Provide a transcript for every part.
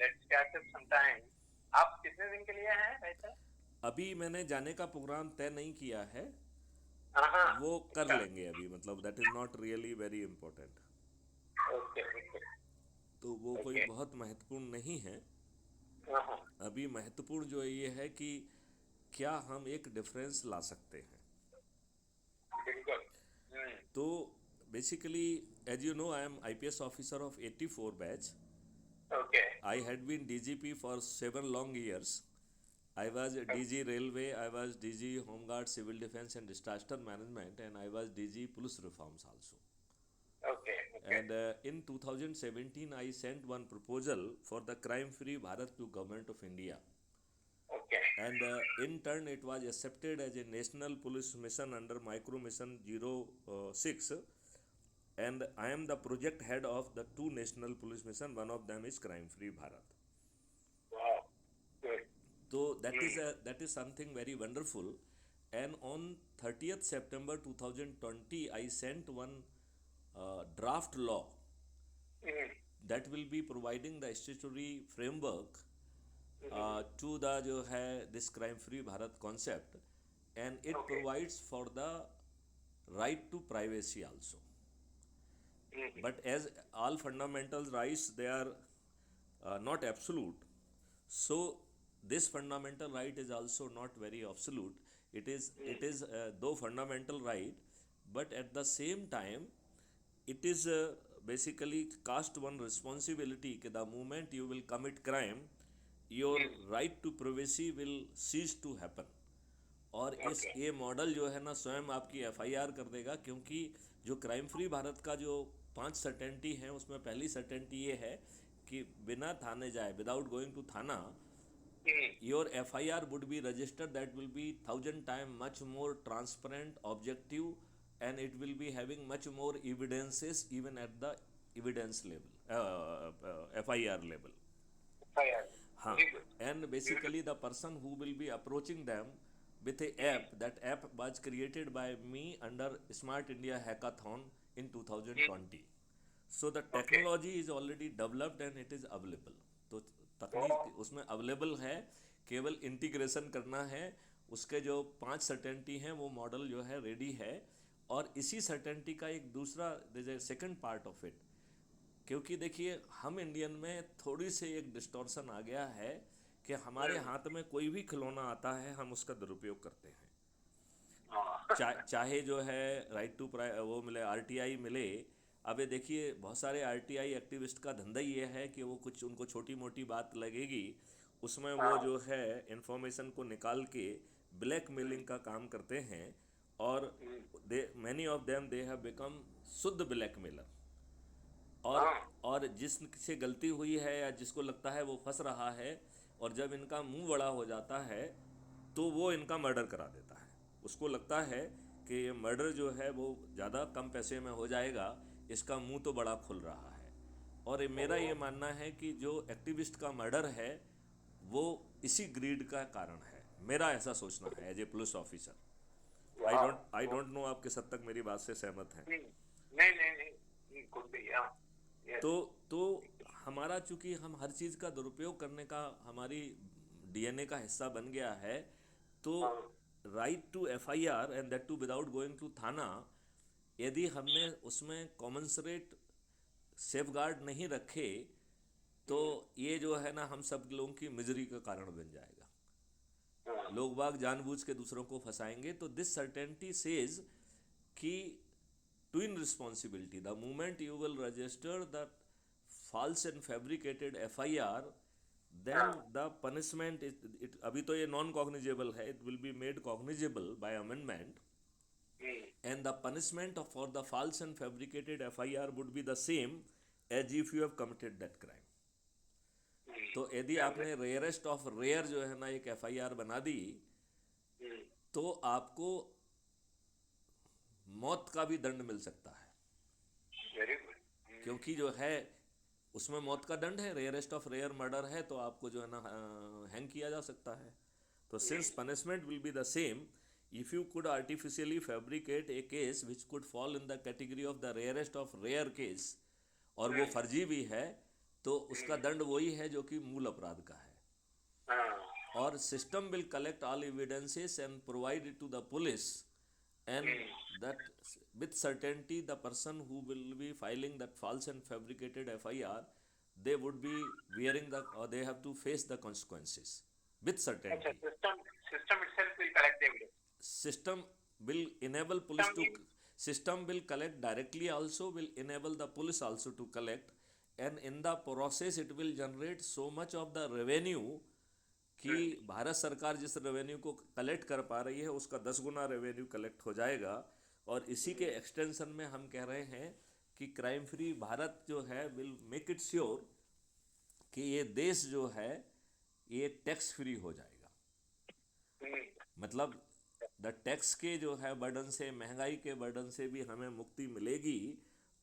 Let's catch up sometime. आप कितने दिन के लिए हैं वैसे? अभी मैंने जाने का प्रोग्राम तय नहीं किया है। हाँ हाँ। वो कर अच्छा। लेंगे अभी, मतलब that is not really very important. Okay okay. तो वो कोई ओके। बहुत महत्वपूर्ण नहीं है। हाँ हाँ। अभी महत्वपूर्ण जो ये है कि क्या हम एक डिफरेंस ला सकते हैं। बिल्कुल। तो basically, as you know, I am IPS officer of 84 batch. Okay I had been DGP for 7 long years. I was DG Railway, I was DG Home Guard, Civil Defense and Disaster Management, and I was DG Police Reforms also. Okay okay And in 2017, I sent one proposal for the crime-free Bharat to Government of India. Okay. And in turn, it was accepted as a national police mission under Micro Mission 06. And I am the project head of the two national police mission. One of them is Crime-free Bharat. वाह। Good. So that is something very wonderful. And on 30th September 2020, I sent one draft law that will be providing the statutory framework to the जो है this crime free Bharat concept, and it okay. provides for the right to privacy also. But as all fundamental rights, they are not absolute. So this fundamental right is also not very absolute. It is though fundamental right, but at the same time, it is basically cast one responsibility कि the moment you will commit crime, your right to privacy will cease to happen. और इस okay. ये model जो है ना स्वयं आपकी FIR कर देगा, क्योंकि जो क्राइम फ्री भारत का जो 5 सर्टेनिटी है उसमें पहली सर्टेनिटी ये है कि बिना थाने जाए, विदाउट गोइंग टू थाना, your FIR would be registered. That will be 1,000 times much more transparent, objective, and it will be having much more evidences even at the evidence level, FIR level. हाँ. Very good. And basically the person who will be approaching them with a app, that app was created by me under Smart India Hackathon in 2020. So the okay. technology is already developed and it is available. तो तकनीक उसमें available है, केवल integration करना है। उसके जो 5 certainty हैं वो मॉडल जो है रेडी है। और इसी सर्टेनिटी का एक दूसरा सेकंड पार्ट ऑफ इट, क्योंकि देखिए हम इंडियन में थोड़ी सी एक डिस्टॉर्शन आ गया है कि हमारे हाथ में कोई भी खिलौना आता है हम उसका दुरुपयोग करते हैं। चाहे जो है राइट टू वो मिले, आरटीआई मिले। अब ये देखिए बहुत सारे आरटीआई एक्टिविस्ट का धंधा ये है कि वो कुछ उनको छोटी मोटी बात लगेगी, उसमें वो जो है इंफॉर्मेशन को निकाल के ब्लैक मेलिंग का काम करते हैं। और they many of them they have become शुद्ध ब्लैक मेलर। और हाँ। और जिससे गलती हुई है या जिसको लगता है वो फंस रहा है, और जब इनका मुंह बड़ा हो जाता है तो वो इनका मर्डर करा देता है। उसको लगता है कि ये मर्डर जो है वो ज़्यादा कम पैसे में हो जाएगा, इसका मुंह तो बड़ा खुल रहा है। और मेरा ये मानना है कि जो एक्टिविस्ट का मर्डर है वो इसी ग्रीड का कारण है। मेरा ऐसा सोचना है as a police officer. I don't know आप किस हद तक मेरी बात से सहमत हैं। नहीं नहीं नहीं, गुड बी। यस। तो तो हमारा चूंकि हम हर चीज़ का दुरुपयोग करने का हमारी डीएनए का हिस्सा बन गया है, तो right to FIR and that too without going to thana, यदि हमने उसमें कॉमन्सरेट सेफ गार्ड नहीं रखे तो ये जो है ना हम सब लोगों की मिजरी का कारण बन जाएगा। लोग बाग जानबूझ के दूसरों को फंसाएंगे। तो दिस सर्टेनिटी सेज कि twin responsibility, the moment you will register the false and fabricated FIR, then the punishment is it, अभी तो ये non cognizable है, it will be made cognizable by amendment, and the punishment for the false and fabricated FIR would be the same as if you have committed that crime. तो यदि आपने rarest of rare जो है ना एक FIR बना दी तो आपको मौत का भी दंड मिल सकता है। Very good. क्योंकि जो है उसमें मौत का दंड है, रेयरेस्ट ऑफ रेयर मर्डर है, तो आपको जो है ना हैंग किया जा सकता है। तो since punishment will be the same, if you could artificially fabricate a case which could fall in the category of the rarest of rare case, और वो फर्जी भी है, तो उसका दंड वही है जो कि मूल अपराध का है। हाँ। और system will collect all evidences and provide it to the police, and that with certainty the person who will be filing that false and fabricated FIR, they would be wearing the, or they have to face the consequences with अच्छा, certainty. System itself will collect the evidence. System will enable police to, system will collect directly, also will enable the police also to collect, and in the process it will generate so much of the revenue कि भारत सरकार जिस revenue को collect कर पा रही है उसका 10 गुना revenue collect हो जाएगा। और इसी के एक्सटेंशन में हम कह रहे हैं कि क्राइम फ्री भारत जो है विल मेक इट श्योर कि ये देश जो है ये टैक्स फ्री हो जाएगा। मतलब द टैक्स के जो है बर्डन से, महंगाई के बर्डन से भी हमें मुक्ति मिलेगी,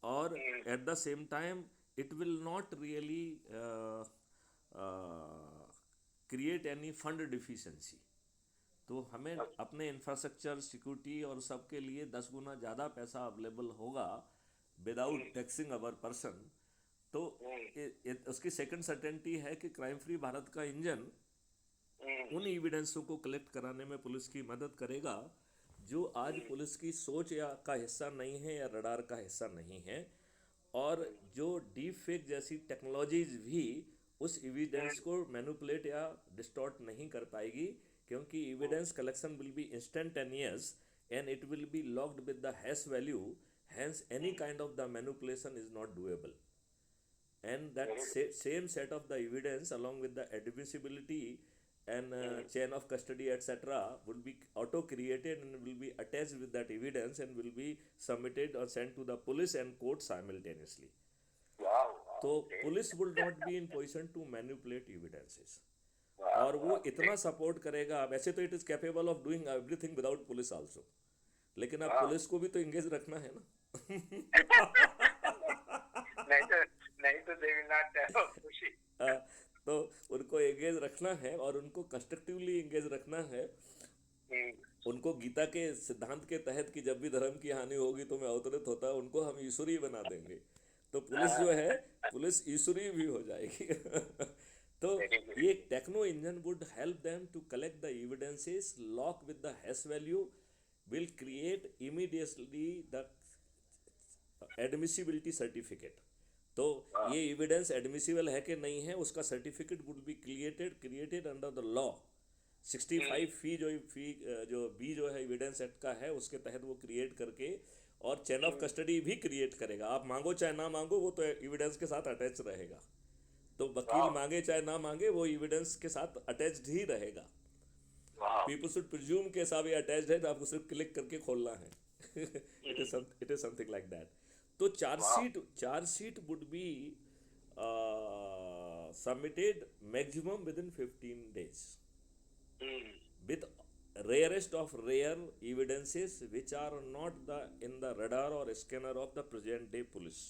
और at the same time it will not really create any fund deficiency. तो हमें अपने इंफ्रास्ट्रक्चर, सिक्योरिटी और सब के लिए 10 गुना ज़्यादा पैसा अवेलेबल होगा विदाउट टैक्सिंग अवर पर्सन। तो उसकी सेकंड सर्टेनिटी है कि क्राइम फ्री भारत का इंजन उन एविडेंसों को कलेक्ट कराने में पुलिस की मदद करेगा जो आज पुलिस की सोच या का हिस्सा नहीं है या रडार का हिस्सा नहीं है, और जो डीप फेक जैसी टेक्नोलॉजीज भी उस एविडेंस को मैनिपुलेट या डिस्टॉर्ट नहीं कर पाएगी, क्योंकि evidence collection will be instantaneous and it will be locked with the hash value, hence any kind of the manipulation is not doable. And that same set of the evidence along with the admissibility and chain of custody etc. will be auto created and will be attached with that evidence and will be submitted or sent to the police and court simultaneously. Wow. तो police will not be in position to manipulate evidences. और वो इतना support करेगा। वैसे तो it is capable of doing everything without police also, लेकिन अब police को भी तो इंगेज रखना है ना। नहीं तो they will not push it. तो उनको एंगेज रखना है और उनको कंस्ट्रक्टिवली एंगेज रखना है। उनको गीता के सिद्धांत के तहत कि जब भी धर्म की हानि होगी तो मैं अवतरित होता, उनको हम ईश्वरी बना देंगे, तो पुलिस जो है पुलिस ईश्वरी भी हो जाएगी। तो ये techno engine would help them to collect the evidences, lock with the hash value, will create immediately the admissibility certificate. तो ये एविडेंस एडमिसिबल है कि नहीं है उसका certificate would be created under the law. 65 जो बी जो है एविडेंस एक्ट का है उसके तहत वो क्रिएट करके, और चेन ऑफ कस्टडी भी क्रिएट करेगा। आप मांगो चाहे ना मांगो वो तो एविडेंस के साथ अटैच रहेगा। तो वकील मांगे चाहे ना मांगे वो एविडेंस के साथ अटैच्ड ही रहेगा। पीपल शुड प्रिज्यूम के साथ ये अटैच्ड है तो आपको सिर्फ क्लिक करके खोलना है। It is something like that. तो chargesheet would be submitted maximum within 15 days with rarest of rare evidences which are not in the radar or scanner of the present day police.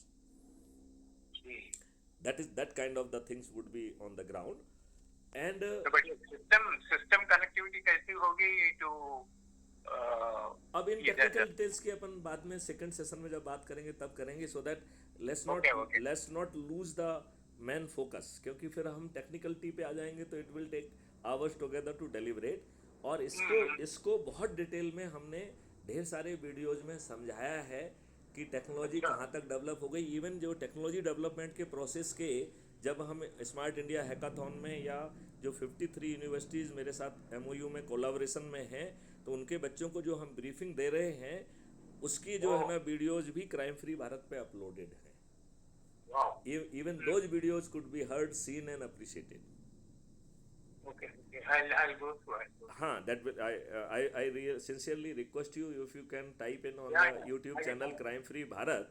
That kind of the things would be on the ground. And but system connectivity कैसी होगी to अब इन technical details की अपन बाद में second session में जब बात करेंगे तब करेंगे, so that let's not lose the main focus, क्योंकि फिर हम टेक्निकलिटी पे आ जाएंगे तो it will take hours together to deliberate. और इसको बहुत डिटेल में हमने ढेर सारे वीडियोज में समझाया है कि टेक्नोलॉजी कहाँ तक डेवलप हो गई। इवन जो टेक्नोलॉजी डेवलपमेंट के प्रोसेस के जब हम स्मार्ट इंडिया हैकाथॉन में, या जो 53 यूनिवर्सिटीज़ मेरे साथ MOU में कोलैबोरेशन में हैं, तो उनके बच्चों को जो हम ब्रीफिंग दे रहे हैं उसकी जो है ना वीडियोज भी क्राइम फ्री भारत पे अपलोडेड हैं। Even those videos could be heard, seen and appreciated. Okay, I'll go through it. हाँ, that will, I sincerely request you, if you can type in on the YouTube channel Crime Free Bharat,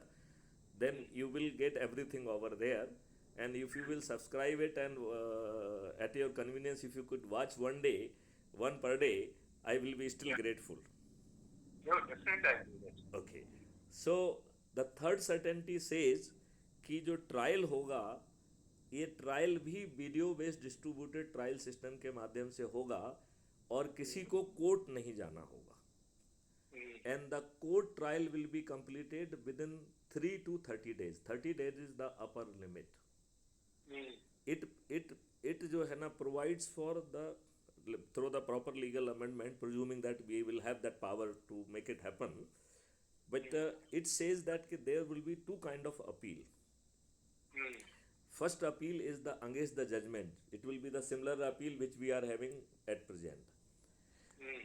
then you will get everything over there. And if you will subscribe it and at your convenience, if you could watch one per day, I will be still grateful. No, definitely I'll do that. Okay. So the third certainty says कि जो trial होगा ये trial भी video based distributed trial system के माध्यम से होगा और किसी को कोर्ट नहीं जाना होगा। And the court trial will be completed with in 3 to 30 days. 30 days is the upper limit. it it it जो है ना provides for the through the proper legal amendment, presuming that we will have that power to make it happen, but it says that कि there will be two kind of appeal. First appeal is the against the judgment. It will be the similar appeal which we are having at present.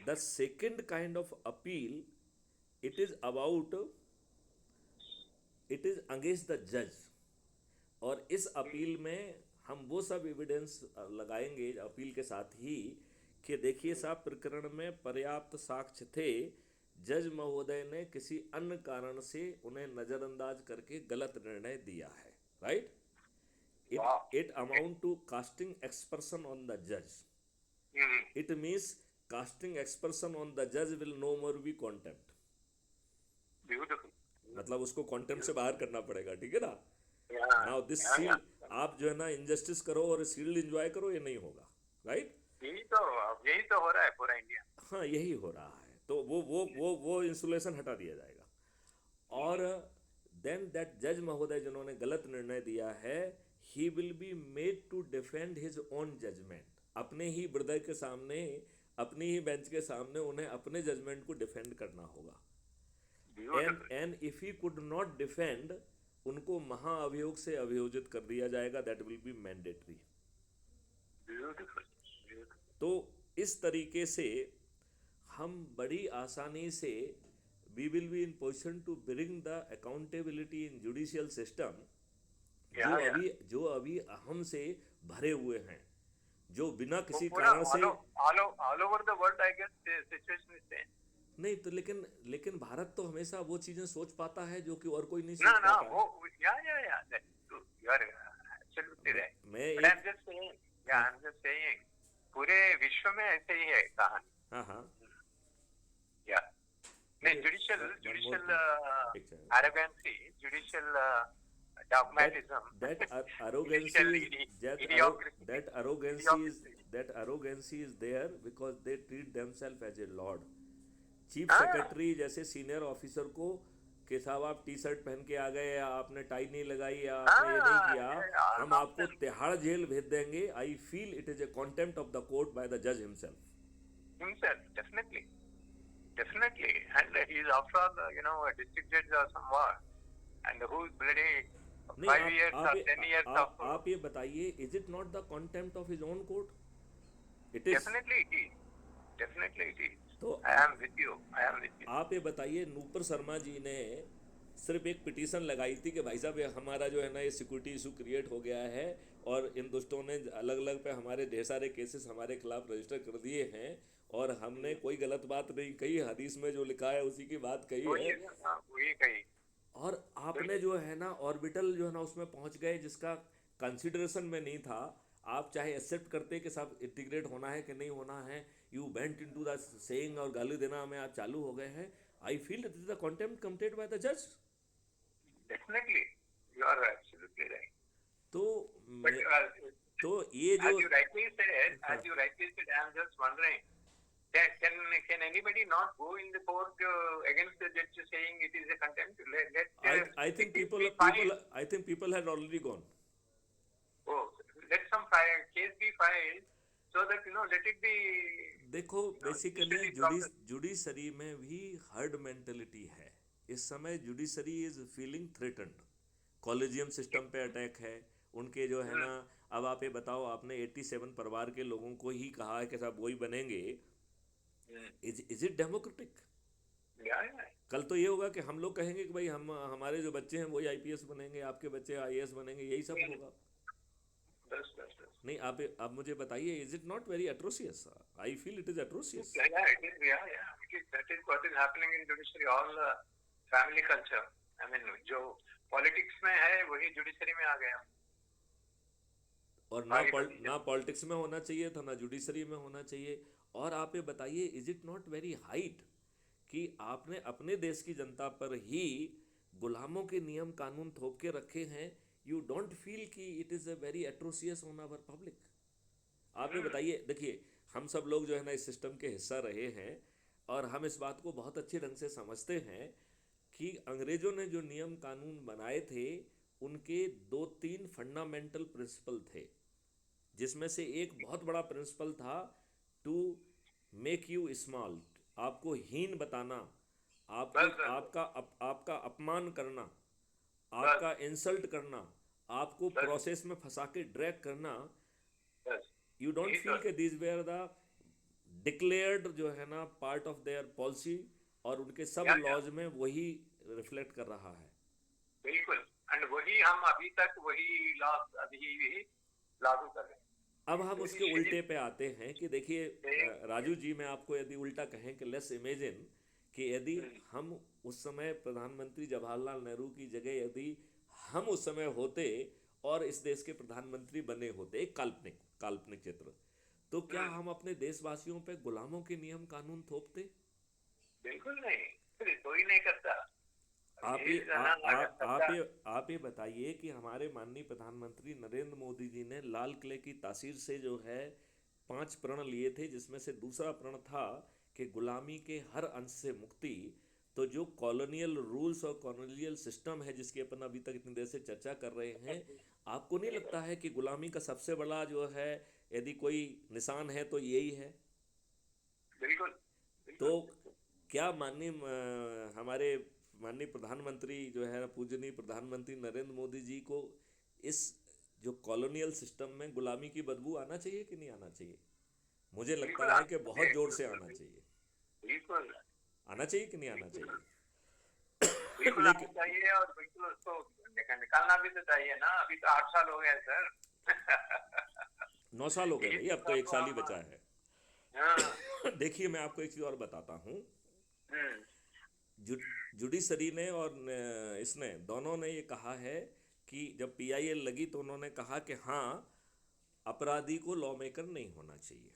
The second kind of appeal, it is about, it is against the judge. और इस appeal में हम वो सब evidence लगाएंगे appeal के साथ ही कि देखिए साहब प्रकरण में पर्याप्त साक्ष्य थे, जज महोदय ने किसी अन्य कारण से उन्हें नज़रअंदाज करके गलत निर्णय दिया है, right? It amount to casting aspersion on the judge. It means casting aspersion on the judge will no more be contempt. Beautiful. मतलब उसको contempt से बाहर करना पड़ेगा, ठीक है ना? Now this shield, आप जो है ना injustice करो और shield enjoy करो, ये नहीं होगा, right? यही तो हो रहा है पूरा इंडिया. हाँ, यही हो रहा है. तो वो इंसुलेशन हटा दिया जाएगा. और then that judge महोदय जिन्होंने गलत निर्णय दिया है, he will be made to defend his own judgment. अपने ही हृदय के सामने, अपनी ही बेंच के सामने उन्हें अपने जजमेंट को डिफेंड करना होगा. And if he could not defend, उनको महाअभियोग से अभियोजित कर दिया जाएगा. That will be mandatory. तो इस तरीके से हम बड़ी आसानी से we will be in position to bring the accountability in judicial system जो अभी अहम से भरे हुए हैं, जो बिना किसी कारण से all over the world I guess the situation is same. नहीं तो लेकिन भारत तो हमेशा वो चीजें सोच पाता है जो कि और कोई नहीं सोच पाता है. वो that's true. You are absolutely right. I'm just saying पूरे विश्व में ऐसे ही है कहानी. हाँ. नहीं, judicial arrogancy, judicial dogmatism, that arrogancy is there because they treat themselves as a lord. Chief secretary जैसे सीनियर ऑफिसर को कि साहब आप टी शर्ट पहन के आ गए, या आपने टाई नहीं लगाई, या आपने ये नहीं किया, हम आपको तिहाड़ जेल भेज देंगे. आई feel it is a contempt of the court by the जज himself. Definitely, and he is after all, a district judge or somewhat, and who is bloody 5 years or 10 years of. आप ये बताइए, is it not the contempt of his own court? It is. Definitely it is. तो I am with you. आप ये बताइए, नूपुर शर्मा जी ने सिर्फ एक पिटीशन लगाई थी कि भाई साहब हमारा जो है ना ये सिक्योरिटी इशू क्रिएट हो गया है और इन दोस्तों ने अलग अलग पे हमारे ढेर सारे केसेस हमारे खिलाफ रजिस्टर कर दिए हैं और हमने कोई गलत बात नहीं कही, हदीस में जो लिखा है उसी की बात कही है. वही कही. और आपने जो है ना ऑर्बिटल जो है ना उसमें पहुंच गए जिसका कंसिडरेशन में नहीं था. आप चाहे एक्सेप्ट करते कि सब इंटीग्रेट होना है कि नहीं होना है, you went into the saying और गाली देना में आप चालू हो गए हैं. I feel it is the contempt committed by the जज. Definitely you are absolutely right. तो ये जो as you rightly said, I am just wondering, can anybody not go in the court against the judge saying it is a contempt? I think people have already gone. Oh, let some case be filed so that let it be. देखो basically judiciary में भी herd mentality है. इस समय judiciary is feeling threatened. Collegium system पे attack है उनके जो है ना. अब आप ये बताओ, आपने 87 परिवार के लोगों को ही कहा है कि साहब वही बनेंगे. Is it democratic? कल तो ये होगा कि हम लोग कहेंगे कि भाई हमारे जो बच्चे हैं वही आईपीएस बनेंगे, आपके बच्चे आईएएस बनेंगे, यही सब होगा. नहीं, आप मुझे बताइए, is it not very atrocious? I feel it is atrocious. That is what is happening in judiciary, all family culture. I mean, जो पॉलिटिक्स में है वही जुडिशरी में आ गया. और ना पॉलिटिक्स में होना चाहिए था, ना जुडिशरी में होना चाहिए. और आप ये बताइए, is it not very height कि आपने अपने देश की जनता पर ही गुलामों के नियम कानून थोप के रखे हैं. यू डोंट फील कि it is a very atrocious on our public? आप ये बताइए, देखिए हम सब लोग जो है ना इस सिस्टम के हिस्सा रहे हैं और हम इस बात को बहुत अच्छे ढंग से समझते हैं कि अंग्रेज़ों ने जो नियम कानून बनाए थे उनके 2-3 फंडामेंटल प्रिंसिपल थे. जिसमें से एक बहुत बड़ा प्रिंसिपल था टू मेक यू स्मॉल, आपको हीन बताना, आपको बस बस आपका अपमान करना, बस आपका इंसल्ट करना, आपको बस प्रोसेस में फंसा के ड्रैग करना। बस यू डोंट यही तो फील के दीज वेयर द डिक्लेयर्ड जो है ना पार्ट ऑफ देयर पॉलिसी, और उनके सब या लॉज में वही रिफ्लेक्ट कर रहा है। बिल्कुल। एंड वही हम अभी तक वही लॉ अभी भी लागू कर रहे हैं। अब हम वेरी उसके शेम उल्टे पे आते हैं कि देखिए शेम। राजू जी, मैं आपको यदि उल्टा कहें कि लेट्स इमेजिन कि यदि हम उस समय प्रधानमंत्री जवाहरलाल नेहरू की जगह यदि हम उस समय होते और इस देश के प्रधानमंत्री बने होते, एक काल्पनिक काल्पनिक चित्र, तो क्या हम अपने देशवासियों पे गुलामों के नियम कानून थोपते? बिल्कुल नहीं, फिर कोई नहीं करता। आप ये ये है ना, अगर सत्ता। आप ये बताइए कि हमारे माननीय प्रधानमंत्री नरेंद्र मोदी जी ने लाल किले की तासीर से जो है 5 प्रण लिए थे, जिसमें से दूसरा प्रण था कि गुलामी के हर अंश से मुक्ति। तो जो कॉलोनियल रूल्स और कॉलोनियल सिस्टम है जिसकी अपन अभी तक इतनी देर से चर्चा कर रहे हैं, आपको नहीं लगता है कि गुलामी का सबसे बड़ा जो है यदि कोई निशान है तो यही है? बिल्कुल तो बिल्कुल। क्या माननीय हमारे माननीय प्रधानमंत्री जो है पूजनीय प्रधानमंत्री नरेंद्र मोदी जी को इस जो कॉलोनियल सिस्टम में गुलामी की बदबू आना चाहिए कि नहीं आना चाहिए? मुझे बिल्कुल लगता है कि आना बहुत चाहिए, जोर से बिल्कुल आना चाहिए। बिल्कुल आना चाहिए कि नहीं आना बिल्कुल चाहिए? बिल्कुल आना लेकिन चाहिए। और बिल्कुल उसको निकालना भी तो चाहिए ना। अभी तो 8 साल हो गए सर। 9 साल हो गए ये भाई, अब तो सत्ता एक को साल ही हम। बचा है। हाँ। देखिए मैं आपको एक चीज़ और बताता हूँ। हम्म। जु, जुडिशरी ने और इसने दोनों ने ये कहा है कि जब पीआईएल लगी तो उन्होंने कहा कि हाँ, अपराधी को लॉ मेकर नहीं होना चाहिए।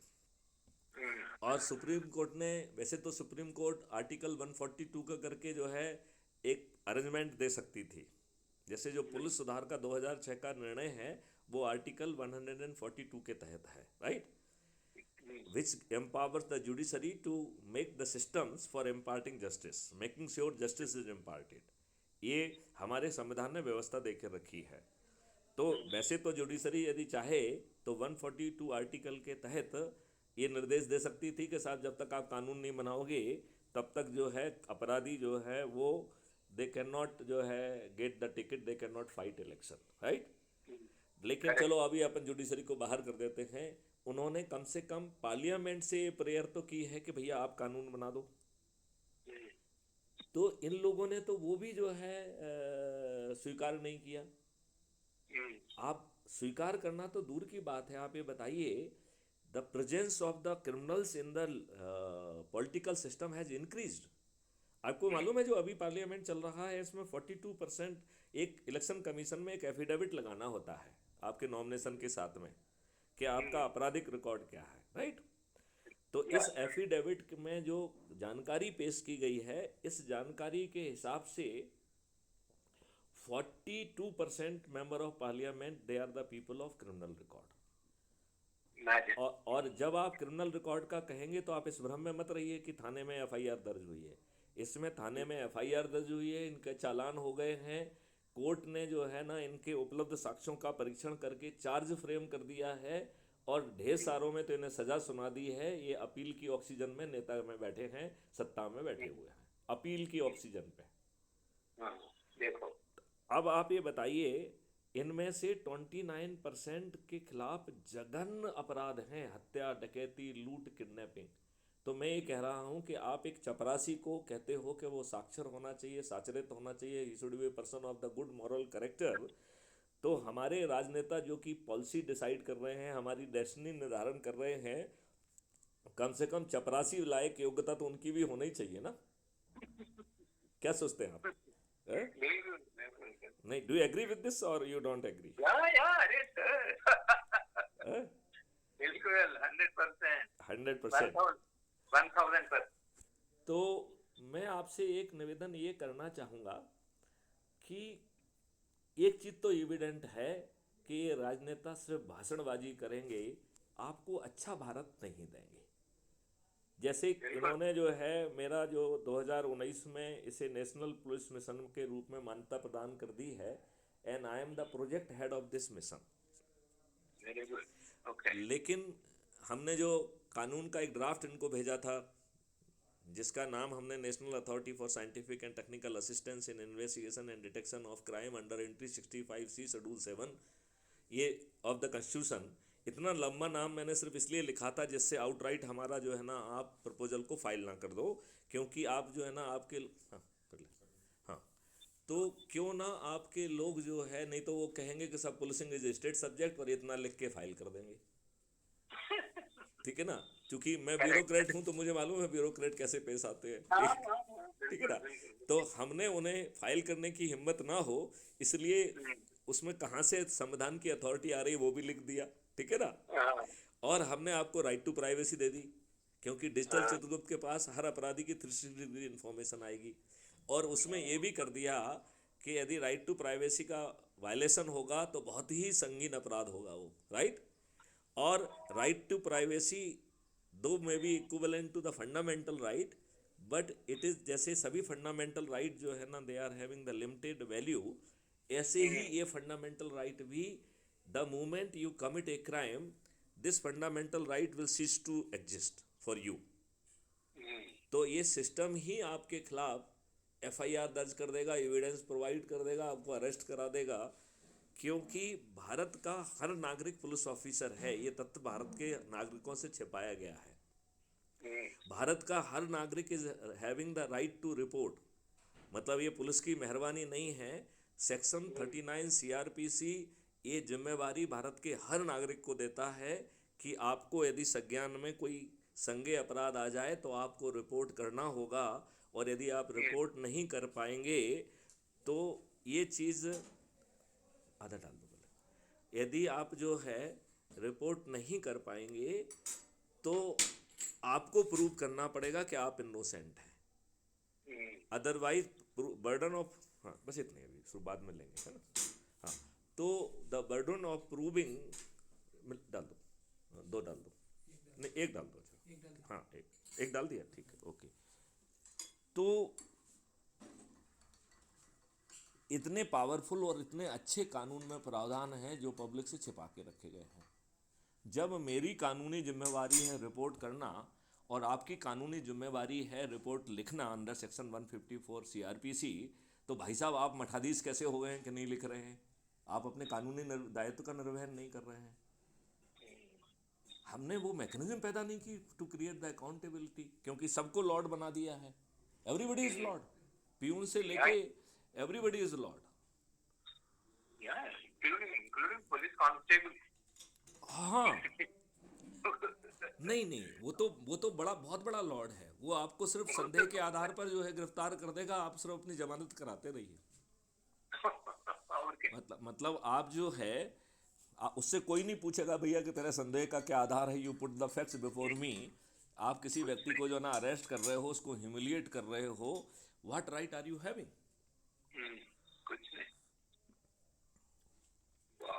और सुप्रीम कोर्ट ने, वैसे तो सुप्रीम कोर्ट आर्टिकल 142 का करके जो है एक अरेंजमेंट दे सकती थी, जैसे जो पुलिस सुधार का 2006 का निर्णय है वो आर्टिकल 142 के तहत है, right, which empowers the judiciary to make the systems for imparting justice, making sure justice is imparted। ये हमारे संविधान ने व्यवस्था देकर रखी है। तो वैसे तो जुडिशरी यदि चाहे तो 142 आर्टिकल के तहत ये निर्देश दे सकती थी कि साहब जब तक आप कानून नहीं बनाओगे तब तक जो है अपराधी जो है वो दे कैन नॉट जो है get the ticket, they can not fight election, right. लेकिन चलो करेक्ट। अभी अपन जुडिशरी को बाहर कर देते हैं। उन्होंने कम से कम पार्लियामेंट से प्रेयर तो की है कि भैया आप कानून बना दो। तो इन लोगों ने तो वो भी जो है स्वीकार नहीं किया। आप स्वीकार करना तो दूर की बात है, आप ये बताइए the presence of the criminals in the political system has increased. आपको मालूम है जो अभी पार्लियामेंट चल रहा है इसमें 42% एक इलेक्शन कमीशन में एक एफिडेविट लगाना होता है आपके नॉमिनेशन के साथ में कि आपका आपराधिक रिकॉर्ड क्या है, राइट। तो इस एफिडेविट में जो जानकारी पेश की गई है, इस जानकारी के हिसाब से 42% member of Parliament they are the people of criminal record. Imagine. और जब आप क्रिमिनल रिकॉर्ड का कहेंगे तो आप इस भ्रम में मत रहिए कि थाने में एफआईआर दर्ज हुई है। इसमें थाने में एफआईआर दर्ज हुई है, इनके चालान हो गए हैं, कोर्ट ने जो है ना इनके उपलब्ध साक्ष्यों का परीक्षण करके चार्ज फ्रेम कर दिया है, और ढेर सारों में तो इन्हें सजा सुना दी है। ये अपील की ऑक्सीजन में नेता में बैठे हैं, सत्ता में बैठे हुए हैं, अपील की ऑक्सीजन पे। देखो। अब आप ये बताइए इनमें से 29% के खिलाफ जघन्य अपराध हैं, हत्या, डकैती, लूट, किडनैपिंग। तो मैं ये कह रहा हूँ कि आप एक चपरासी को कहते हो कि वो साक्षर होना चाहिए, साचरित होना चाहिए, he should be person of the good moral character. तो हमारे राजनेता जो कि पॉलिसी डिसाइड कर रहे हैं, हमारी डेस्टिनी निर्धारण कर रहे हैं, कम से कम चपरासी लायक योग्यता तो उनकी भी होनी चाहिए ना। क्या सोचते हैं आप? eh? बिल्कुल बिल्कुल। नहीं, do you agree with this और यू डोंट एग्री? या अरे सर। बिल्कुल 100%। 100%। 1000%। तो मैं आपसे एक निवेदन ये करना चाहूँगा कि एक चीज़ तो एविडेंट है कि ये राजनेता सिर्फ भाषणबाजी करेंगे, आपको अच्छा भारत नहीं देंगे। जैसे बिल्कुल इन्होंने जो है मेरा जो 2019 में इसे नेशनल पुलिस मिशन के रूप में मान्यता प्रदान कर दी है, and I am the project head of this mission. Very good. Okay. लेकिन हमने जो कानून का एक ड्राफ्ट इनको भेजा था, जिसका नाम हमने national authority for scientific and technical assistance in investigation and detection of crime under entry 65C schedule 7 ये ऑफ द कॉन्स्टिट्यूशन, इतना लंबा नाम मैंने सिर्फ इसलिए लिखा था जिससे आउटराइट हमारा जो है ना आप प्रपोजल को फाइल ना कर दो, क्योंकि आप जो है ना आपके हाँ कर ले हाँ, तो क्यों ना आपके लोग जो है, नहीं तो वो कहेंगे कि सब पुलिसिंग इज स्टेट सब्जेक्ट और इतना लिख के फाइल कर देंगे, ठीक है ना, क्योंकि मैं ब्यूरोक्रेट हूं तो मुझे मालूम है ब्यूरोक्रेट कैसे पेश आते हैं, हाँ, ठीक हाँ, हाँ, ठीक है बिल्कुल, ना। बिल्कुल। तो हमने उन्हें फाइल करने की हिम्मत ना हो, इसलिए हम्म, उसमें कहाँ से संविधान की अथॉरिटी आ रही वो भी लिख दिया, ठीक है ना। हाँ, और हमने आपको राइट टू प्राइवेसी दे दी, क्योंकि डिजिटल हाँ, चित्रगुप्त के पास हर अपराधी की 360 डिग्री इन्फॉर्मेशन आएगी, और उसमें ये भी कर दिया कि यदि राइट टू प्राइवेसी का वायलेशन होगा तो बहुत ही संगीन अपराध होगा वो, राइट। और राइट टू प्राइवेसी दो में be equivalent to the fundamental right, but it is जैसे सभी फंडामेंटल राइट जो है ना they are having the limited value, ऐसे ही ये फंडामेंटल राइट भी, the moment you commit a crime this fundamental right will cease to exist for you. Hmm, तो ये सिस्टम ही आपके खिलाफ एफआईआर दर्ज कर देगा, एविडेंस प्रोवाइड कर देगा, आपको अरेस्ट करा देगा, क्योंकि भारत का हर नागरिक पुलिस ऑफिसर है, ये तथ्य भारत के नागरिकों से छिपाया गया है। हम्म, भारत का हर नागरिक is having the right to report, मतलब ये पुलिस की मेहरबानी नहीं है, सेक्शन 39 सीआरपीसी ये जिम्मेवारी भारत के हर नागरिक को देता है कि आपको यदि संज्ञान में कोई संज्ञेय अपराध आ जाए तो आपको रिपोर्ट करना होगा, और यदि आप रिपोर्ट नहीं कर पाएंगे तो ये चीज़ आधा डाल दो बोले, यदि आप जो है रिपोर्ट नहीं कर पाएंगे तो आपको प्रूव करना पड़ेगा कि आप इनोसेंट हैं, हम्म, अदरवाइज बर्डन ऑफ, हाँ बस इतने अभी शुरू बाद में लेंगे, है ना। हाँ, तो द बर्डन ऑफ प्रूविंग डाल दो, दो डाल दो, नहीं एक डाल दो, अच्छा हाँ एक डाल दिया, ठीक है ओके। तो इतने पावरफुल और इतने अच्छे कानून में प्रावधान हैं जो पब्लिक से छिपा के रखे गए हैं। जब मेरी कानूनी जिम्मेवारी है रिपोर्ट करना और आपकी कानूनी जिम्मेवारी है रिपोर्ट लिखना अंडर सेक्शन 154 सीआरपीसी, तो भाई साहब आप मठाधीश कैसे हो गए हैं कि नहीं लिख रहे हैं, आप अपने कानूनी दायित्व का निर्वहन नहीं कर रहे हैं। हमने वो मैकेनिज्म पैदा नहीं की टू क्रिएट द अकाउंटेबिलिटी, क्योंकि सबको लॉर्ड बना दिया है, एवरीबडी इज लॉर्ड, प्यून से लेके everybody is Lord. yeah, including police constable. हाँ नहीं वो तो बड़ा बहुत बड़ा लॉर्ड है, वो आपको सिर्फ संदेह के आधार पर जो है गिरफ्तार कर देगा, आप सिर्फ अपनी जमानत कराते रहिए। और क्या? मतलब आप जो है उससे कोई नहीं पूछेगा भैया कि तेरा संदेह का क्या आधार है, you put the facts before me. आप किसी व्यक्ति को जो ना अरेस्ट कर रहे हो, उसको ह्यूमिलिएट कर रहे हो, what right are you having. कुछ नहीं।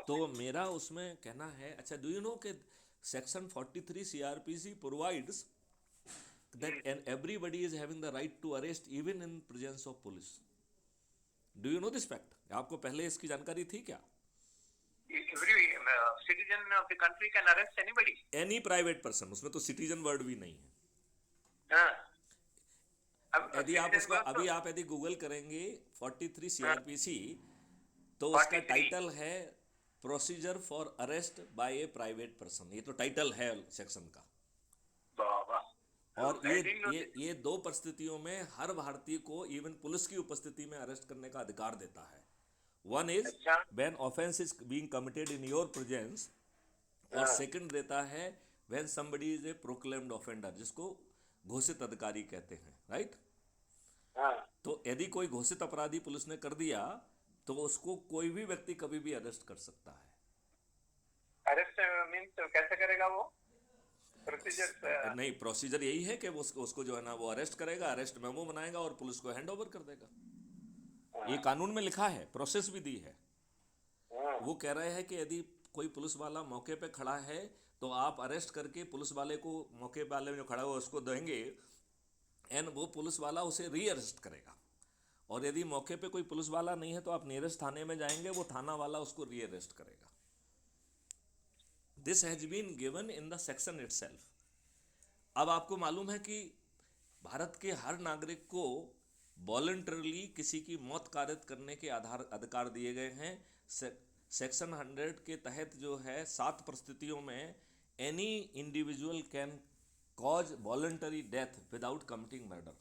तो मेरा उसमें कहना है, अच्छा डू यू नो कि section 43 CrPC provides that and everybody is having the right to arrest even in presence of police. Do you know this fact? आपको पहले इसकी जानकारी थी क्या? Every citizen of the country can arrest anybody. Any private person, उसमें तो citizen word भी नहीं है। हाँ, यदि आप उसका अभी आप यदि गूगल करेंगे 43 सीआरपीसी, तो उसका 43 टाइटल है procedure for arrest by a private person, ये तो टाइटल है सेक्शन का। बाबा। और ये दो परिस्थितियों में हर भारतीय को इवन पुलिस की उपस्थिति में अरेस्ट करने का अधिकार देता है। One is when offence is being committed in your presence, और सेकंड देता है when somebody is a proclaimed offender, जिसको घोषित अधिकारी कहते हैं, राइट। तो यदि कोई घोषित अपराधी पुलिस ने कर दिया तो उसको कोई भी व्यक्ति कभी भी अरेस्ट कर सकता है। अरेस्ट मींस कैसे करेगा वो? प्रोसीजर नहीं, प्रोसीजर यही है कि वो उसको जो है ना वो अरेस्ट करेगा, अरेस्ट मेमो बनाएगा और पुलिस को हैंड ओवर कर देगा। ये कानून में लिखा है, प्रोसेस भी दी है। वो कह रहे हैं कि यदि कोई पुलिस वाला मौके पे खड़ा है तो आप अरेस्ट करके पुलिस वाले को, मौके वाले में जो खड़ा हुआ उसको देंगे, एंड वो पुलिस वाला उसे री अरेस्ट करेगा। और यदि मौके पे कोई पुलिस वाला नहीं है तो आप नियरेस्ट थाने में जाएंगे, वो थाना वाला उसको री अरेस्ट करेगा। This has been given in the section itself. अब आपको मालूम है कि भारत के हर नागरिक को वॉलंटरली किसी की मौत कारित करने के अधिकार दिए गए हैं। सेक्शन 100 के तहत जो है 7 परिस्थितियों में any individual can cause voluntary death without committing murder.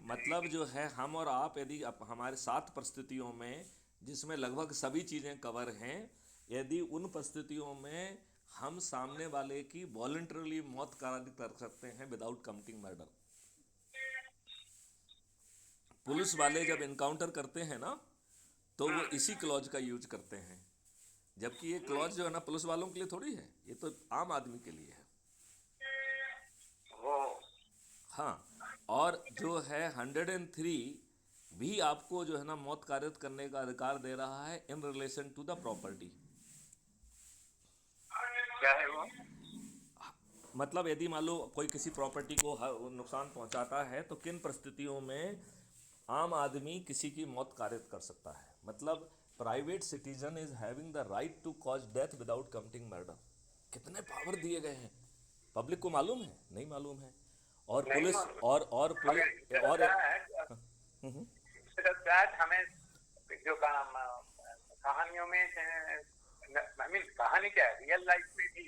मतलब जो है हम और आप यदि हमारे 7 परिस्थितियों में जिसमें लगभग सभी चीज़ें कवर हैं, यदि उन परिस्थितियों में हम सामने वाले की वॉलंटरली मौत कारित कर सकते हैं विदाउट कमिटिंग मर्डर। पुलिस वाले जब इनकाउंटर करते हैं ना तो वो इसी क्लॉज का यूज करते हैं, जबकि ये क्लॉज जो है ना पुलिस वालों के लिए थोड़ी है, ये तो आम आदमी के लिए है। हाँ, और जो है 103 भी आपको जो है ना मौत कारित करने का अधिकार दे रहा है in relation to the property. क्या है वो? मतलब यदि मान लो कोई किसी प्रॉपर्टी को नुकसान पहुंचाता है तो किन परिस्थितियों में आम आदमी किसी की मौत कारित कर सकता है। मतलब private citizen is having the right to cause death without committing murder. कितने पावर दिए गए हैं, पब्लिक को मालूम है? नहीं मालूम है। और पुलिस और पुलिस और हमें जो कहानियों में कहानी क्या है, रियल लाइफ में भी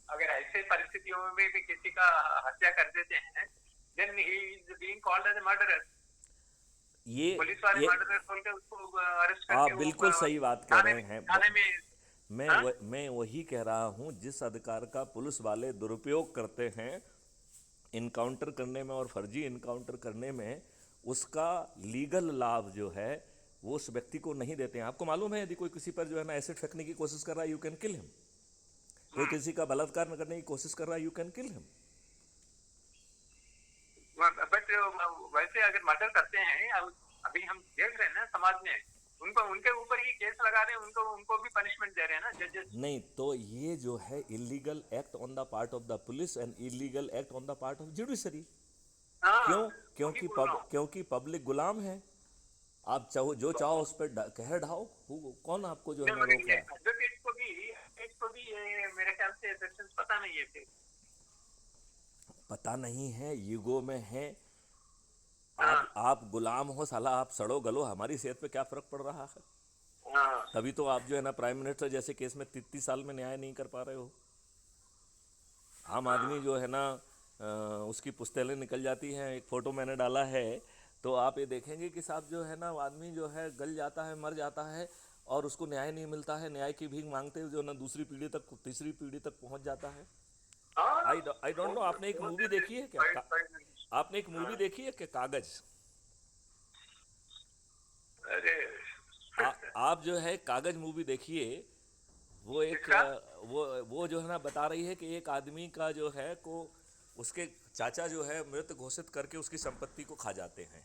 अगर ऐसे परिस्थितियों में भी किसी का हत्या कर देते हैं, then he is being called as a murderer। ये पुलिस वाले मर्डरर बोल के उसको अरेस्ट करके आप बिल्कुल सही बात कह रहे हैं। थाने में मैं वही कह रहा हूँ, जिस अधिकार का पुलिस वाले दुरुपयोग करते हैं इनकाउंटर करने में और फर्जी इनकाउंटर करने में, उसका लीगल लाभ जो है वो उस व्यक्ति को नहीं देते हैं। आपको मालूम है यदि कोई किसी पर जो है ना एसिड फेंकने की कोशिश कर रहा है, यू कैन किल हिम। कोई किसी का बलात्कार करने की कोशिश कर रहा है, you can kill him. But वैसे अगर मर्डर करते हैं, अभी हम देख रहे हैं ना समाज में, उनके ऊपर ही केस लगा रहे हैं, उनको भी पनिशमेंट दे रहे हैं ना जजेस। नहीं, तो ये जो है illegal act on the part of the police and illegal act on the part of judiciary. क्योंकि पब्लिक गुलाम है। आप चाहो जो चाहो उस पर कहर ढाओ, कौन आपको जो है ना रोक रहा है? एडवोकेट को भी ये मेरे ख्याल से सेक्शंस पता नहीं है, फिर पता नहीं है, ईगो में है। आप गुलाम हो, साला आप सड़ो गलो, हमारी सेहत पे क्या फर्क पड़ रहा है? तभी तो आप जो है ना प्राइम मिनिस्टर जैसे केस में 33 साल में न्याय नहीं कर पा रहे हो। आम आदमी जो है ना उसकी पुस्तैलें निकल जाती हैं। एक फ़ोटो मैंने डाला है, तो आप ये देखेंगे कि साहब जो है ना आदमी जो है गल जाता है, मर जाता है और उसको न्याय नहीं मिलता है। न्याय की भीख मांगते हुए जो ना दूसरी पीढ़ी तक, तीसरी पीढ़ी तक पहुंच जाता है। आई डोंट नो, आपने एक मूवी देखी है क्या? आपने एक मूवी देखी है क्या, कागज? आप जो है कागज मूवी देखिए। वो एक वो जो है ना बता रही है कि एक आदमी का जो है को उसके चाचा जो है मृत घोषित करके उसकी संपत्ति को खा जाते हैं।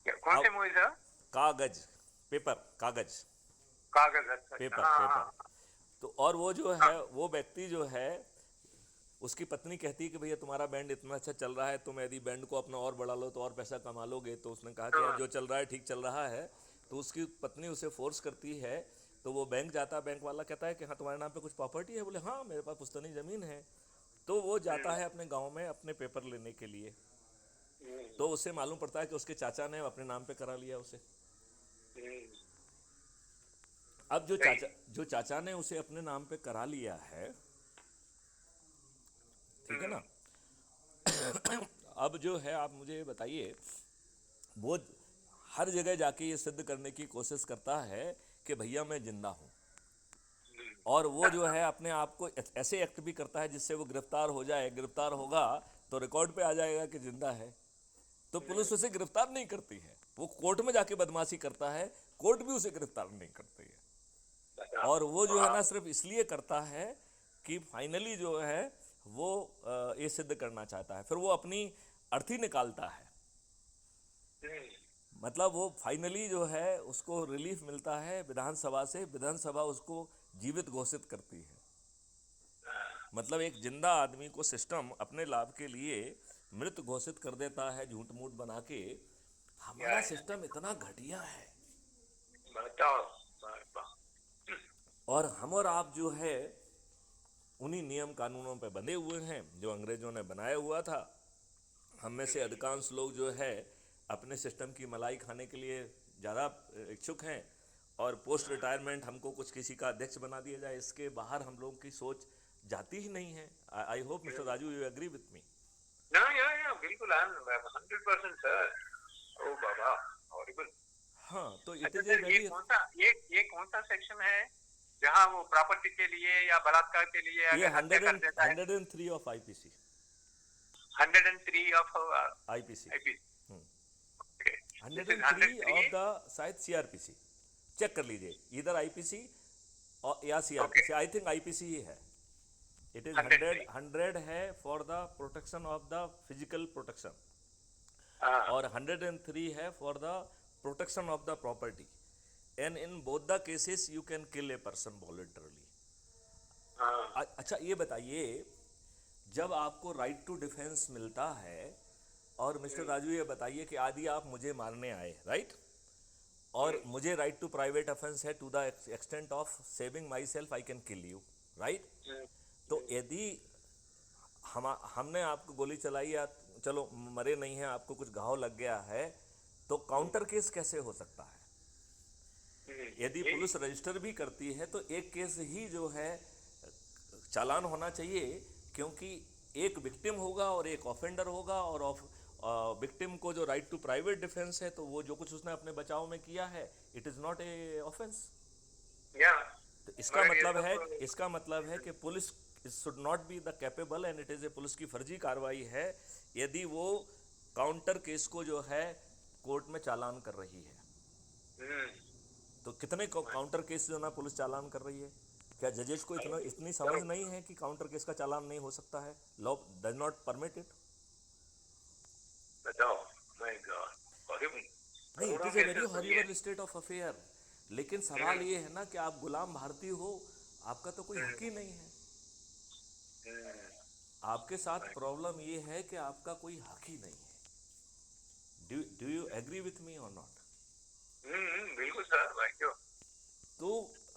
कौन सी मूवी था? कागज, पेपर, कागज पेपर। तो और वो जो है वो व्यक्ति जो है, उसकी पत्नी कहती है कि भैया तुम्हारा बैंड इतना अच्छा चल रहा है, तुम यदि बैंड को अपना और बढ़ा लो तो और पैसा कमा लोगे। तो उसने कहा कि यार जो चल रहा है ठीक चल रहा है। तो उसकी पत्नी उसे फोर्स करती है, तो वो बैंक जाता है। बैंक वाला कहता है कि हाँ तुम्हारे नाम पे कुछ प्रॉपर्टी है? बोले हाँ मेरे पास पुश्तैनी ज़मीन है। तो वो जाता है अपने गांव में अपने पेपर लेने के लिए, तो उससे मालूम पड़ता है कि उसके चाचा ने अपने नाम पे करा लिया उसे। अब जो चाचा ने उसे अपने नाम पे करा लिया है, ठीक है ना? अब जो है आप मुझे बताइए, वो हर जगह जाके ये सिद्ध करने की कोशिश करता है कि भैया मैं जिंदा हूँ, और वो जो है अपने आप को ऐसे एक्ट भी करता है जिससे वो गिरफ्तार हो जाए। गिरफ्तार होगा तो रिकॉर्ड पे आ जाएगा कि जिंदा है, तो पुलिस उसे गिरफ्तार नहीं करती है। वो कोर्ट में जाके बदमाशी करता है, कोर्ट भी उसे गिरफ्तार नहीं करती है। और वो जो है ना सिर्फ इसलिए करता है कि फाइनली जो है वो ये सिद्ध करना चाहता है। फिर वो अपनी अर्थी निकालता है, मतलब वो फाइनली जो है उसको रिलीफ मिलता है विधानसभा से। विधानसभा उसको जीवित घोषित करती है। मतलब एक जिंदा आदमी को सिस्टम अपने लाभ के लिए मृत घोषित कर देता है, झूठ मूठ बना के। हमारा सिस्टम इतना घटिया है। बताओ, और हम और आप जो है उन्हीं नियम कानूनों पे बंधे हुए हैं जो अंग्रेजों ने बनाया हुआ था। हम में से अधिकांश लोग जो है अपने सिस्टम की मलाई खाने के लिए ज़्यादा इच्छुक हैं, और पोस्ट रिटायरमेंट हमको कुछ किसी का अध्यक्ष बना दिया जाए, इसके बाहर हम लोगों की सोच जाती ही नहीं है। I hope mister Raju you agree with me. ना या बिल्कुल, आई एम 100% सर। ओ बाबा, हॉरिबल। हाँ, तो इट अच्छा इज़ ए सर, वेरी ये कौन सा सेक्शन है जहाँ वो प्रॉपर्टी के लिए या बलात्कार के लिए ये अगर हत्या कर देता है? 103 of IPC. 103 of IPC IP. This is 103 of 103। The शायद सीआरपीसी। चेक कर लीजिए इधर आईपीसी और या okay, CrPC, I think IPC ही है। It is 103। 100 है for the protection of the physical protection, हाँ, और 103 है for the protection of the property, and in both the cases you can kill a person voluntarily. हाँ। अच्छा ये बताइए, जब आपको राइट टू डिफेंस मिलता है, और मिस्टर राजू ये बताइए कि आदि आप मुझे मारने आए, राइट, और मुझे राइट टू प्राइवेट ऑफेंस है to the extent of saving myself, I can kill you, right. तो यदि हमने आपको गोली चलाई या चलो मरे नहीं हैं, आपको कुछ घाव लग गया है, तो काउंटर केस कैसे हो सकता है? यदि पुलिस रजिस्टर भी करती है तो एक केस ही जो है चालान होना चाहिए, क्योंकि एक विक्टिम होगा और एक ऑफेंडर होगा, और विक्टिम को जो राइट टू प्राइवेट डिफेंस है, तो वो जो कुछ उसने अपने बचाव में किया है, it is not A offence. या तो इसका मतलब है कि police should not be the capable, and it is a police की फर्जी कार्रवाई है यदि वो काउंटर केस को जो है कोर्ट में चालान कर रही है। तो कितने काउंटर केस जो ना पुलिस चालान कर रही है? क्या जजेस को इतनी समझ नहीं है कि काउंटर केस का चालान नहीं हो सकता है? Law does not permit it. बताओ, माय गॉड, हॉरिबल। नहीं, it is a very horrible state of affair. लेकिन सवाल ये है ना कि आप गुलाम भारतीय हो, आपका तो कोई हक ही नहीं है। आपके साथ प्रॉब्लम ये है कि आपका कोई हक ही नहीं है। Do you agree with me और नॉट? बिल्कुल सर, भाई क्यों। तो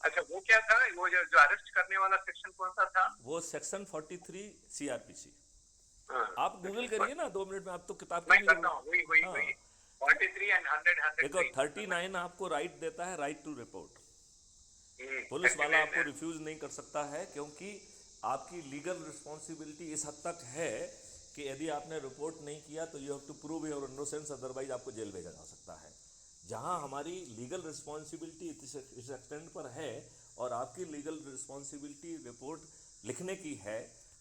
अच्छा, वो क्या था, वो जो अरेस्ट करने वाला सेक्शन कौन सा था? वो सेक्शन 43 सीआरपीसी। हाँ, आप गूगल करिए ना 2 मिनट में, आप तो किताब मैं की भी करता जरूरत। हूँ, वही हाँ, 43 एंड 100 देखो 103। 39 आपको राइट देता है, राइट टू रिपोर्ट। पुलिस वाला आपको रिफ्यूज नहीं कर सकता है, क्योंकि आपकी लीगल रिस्पॉन्सिबिलिटी इस हद तक है कि यदि आपने रिपोर्ट नहीं किया तो you have to prove your innocence, otherwise आपको जेल भेजा जा सकता है। जहां हमारी लीगल रिस्पॉन्सिबिलिटी इस एक्सटेंड पर है और आपकी लीगल रिस्पॉन्सिबिलिटी रिपोर्ट लिखने की है,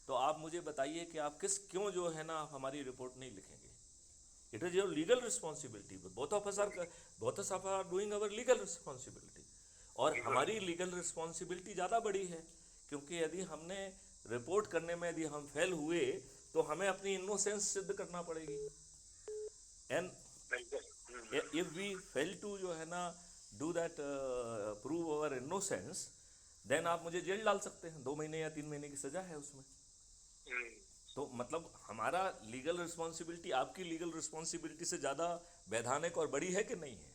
तो आप मुझे बताइए कि आप क्यों जो है ना आप हमारी रिपोर्ट नहीं लिखेंगे? It is your legal responsibility, both of are doing our legal responsibility. और हमारी लीगल रिस्पॉन्सिबिलिटी ज़्यादा बड़ी है, क्योंकि यदि हमने रिपोर्ट करने में यदि हम फेल हुए तो हमें अपनी इनोसेंस सिद्ध करना पड़ेगी। And if we fail to जो है ना do that prove our innocence, then आप मुझे जेल डाल सकते हैं, 2 महीने या 3 महीने की सजा है उसमें। तो मतलब हमारा लीगल रिस्पॉन्सिबिलिटी आपकी लीगल रिस्पॉन्सिबिलिटी से ज़्यादा वैधानिक और बड़ी है कि नहीं है?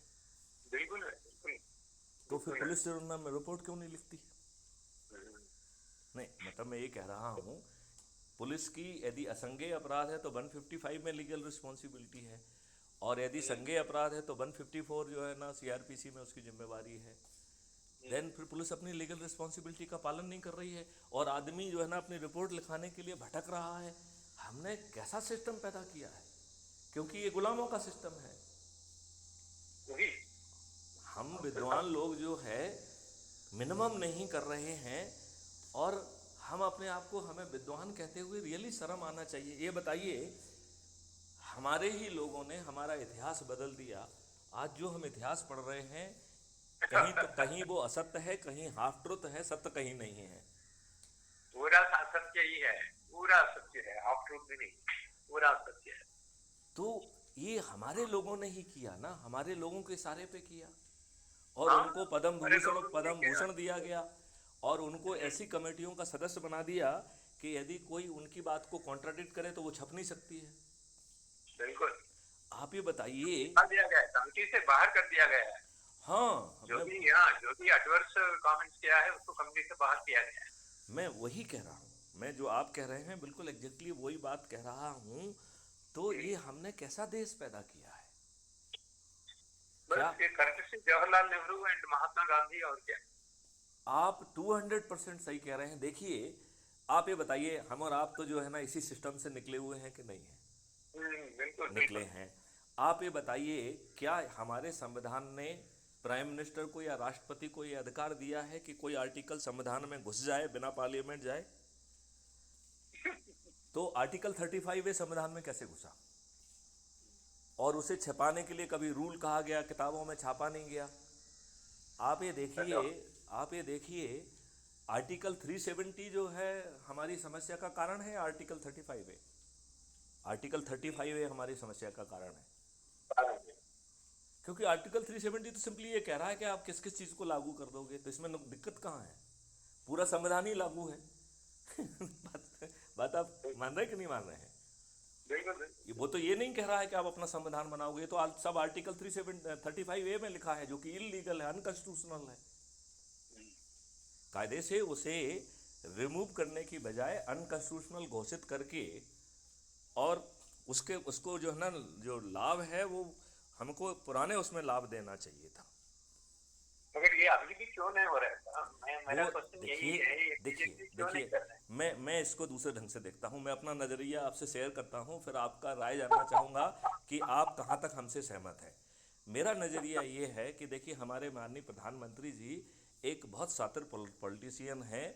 बिल्कुल है, बिल्कुल। तो फिर पुलिस में रिपोर्ट क्यों नहीं लिखती? नहीं, मतलब मैं ये कह रहा हूँ, पुलिस की यदि असंज्ञेय अपराध है तो 155 में लीगल रिस्पॉन्सिबिलिटी है, और यदि संज्ञेय अपराध है तो 154 जो है ना सीआरपीसी में उसकी जिम्मेवारी है। देन फिर पुलिस अपनी लीगल रिस्पॉन्सिबिलिटी का पालन नहीं कर रही है, और आदमी जो है ना अपनी रिपोर्ट लिखाने के लिए भटक रहा है। हमने कैसा सिस्टम पैदा किया है, क्योंकि ये गुलामों का सिस्टम है। हम विद्वान लोग जो है मिनिमम नहीं कर रहे हैं, और हम अपने आप को हमें विद्वान कहते हुए रियली शर्म आना चाहिए। ये बताइए, हमारे ही लोगों ने हमारा इतिहास बदल दिया। आज जो हम इतिहास पढ़ रहे हैं, कहीं वो असत्य है, कहीं हाफ ट्रुथ है, सत्य कहीं नहीं है। पूरा सत्य ही है, पूरा सत्य है, हाफ ट्रूथ भी नहीं, पूरा सत्य है। तो ये हमारे लोगों ने ही किया ना, हमारे लोगों के इशारे पे किया, और हाँ, उनको पद्म भूषण दिया गया, और उनको ऐसी कमेटियों का सदस्य बना दिया कि यदि कोई उनकी बात को कॉन्ट्राडिक्ट करे तो वो छप नहीं सकती है। बिल्कुल। आप ये बताइए। दिया गया है, कमिटी से बाहर कर दिया गया है। हाँ जो भी एडवर्स कमेंट्स किया है उसको कंपनी से बाहर किया गया है। मैं वही कह रहा हूँ, मैं जो आप कह रहे हैं बिल्कुल एग्जैक्टली वही बात कह रहा हूँ। तो ये हमने कैसा देश पैदा किया है? क्या बस ये कर्टसी जवाहरलाल नेहरू एंड महात्मा गांधी, और क्या। आप 200% सही कह रहे हैं। देखिए, आप ये बताइए, हम और आप तो जो है ना इसी सिस्टम से निकले हुए हैं कि नहीं है? बिल्कुल निकले बिल्कुल। हैं। आप ये बताइए, क्या हमारे संविधान ने प्राइम मिनिस्टर को या राष्ट्रपति को ये अधिकार दिया है कि कोई आर्टिकल संविधान में घुस जाए बिना पार्लियामेंट जाए? तो आर्टिकल 35 संविधान में कैसे घुसा? और उसे छपाने के लिए कभी रूल कहा गया, किताबों में छापा नहीं गया। आप ये देखिए, बताओ। आप ये देखिए, आर्टिकल 370 जो है हमारी समस्या का कारण है, आर्टिकल 35 है। आर्टिकल 35 हमारी समस्या का कारण है, क्योंकि आर्टिकल 370 तो सिंपली ये कह रहा है कि आप किस किस चीज़ को लागू कर दोगे। तो इसमें दिक्कत कहाँ है? पूरा संविधान ही लागू है। बात आप मान रहे हैं कि नहीं मान रहे हैं? बिल्कुल वो तो ये नहीं कह रहा है कि आप अपना संविधान बनाओगे। तो सब आर्टिकल 35 में लिखा है, जो कि इलीगल है, अनकॉन्स्टिट्यूशनल है। कायदे से उसे रिमूव करने की बजाय अनकॉन्स्टिट्यूशनल घोषित करके, और उसको जो है ना, जो लाभ है वो हमको पुराने उसमें लाभ देना चाहिए था। मगर ये अभी भी क्यों नहीं हो रहा है? मेरा वो क्वेश्चन यही देखिए, है, ये देखिए, बीजेपी क्यों नहीं देखिए, कर रहे हैं? मैं इसको दूसरे ढंग से देखता हूँ। मैं अपना नज़रिया आपसे शेयर करता हूँ, फिर आपका राय जानना चाहूँगा कि आप कहाँ तक हमसे सहमत हैं। मेरा नज़रिया ये है कि देखिए, हमारे माननीय प्रधानमंत्री जी एक बहुत शातिर पॉलिटिशियन हैं।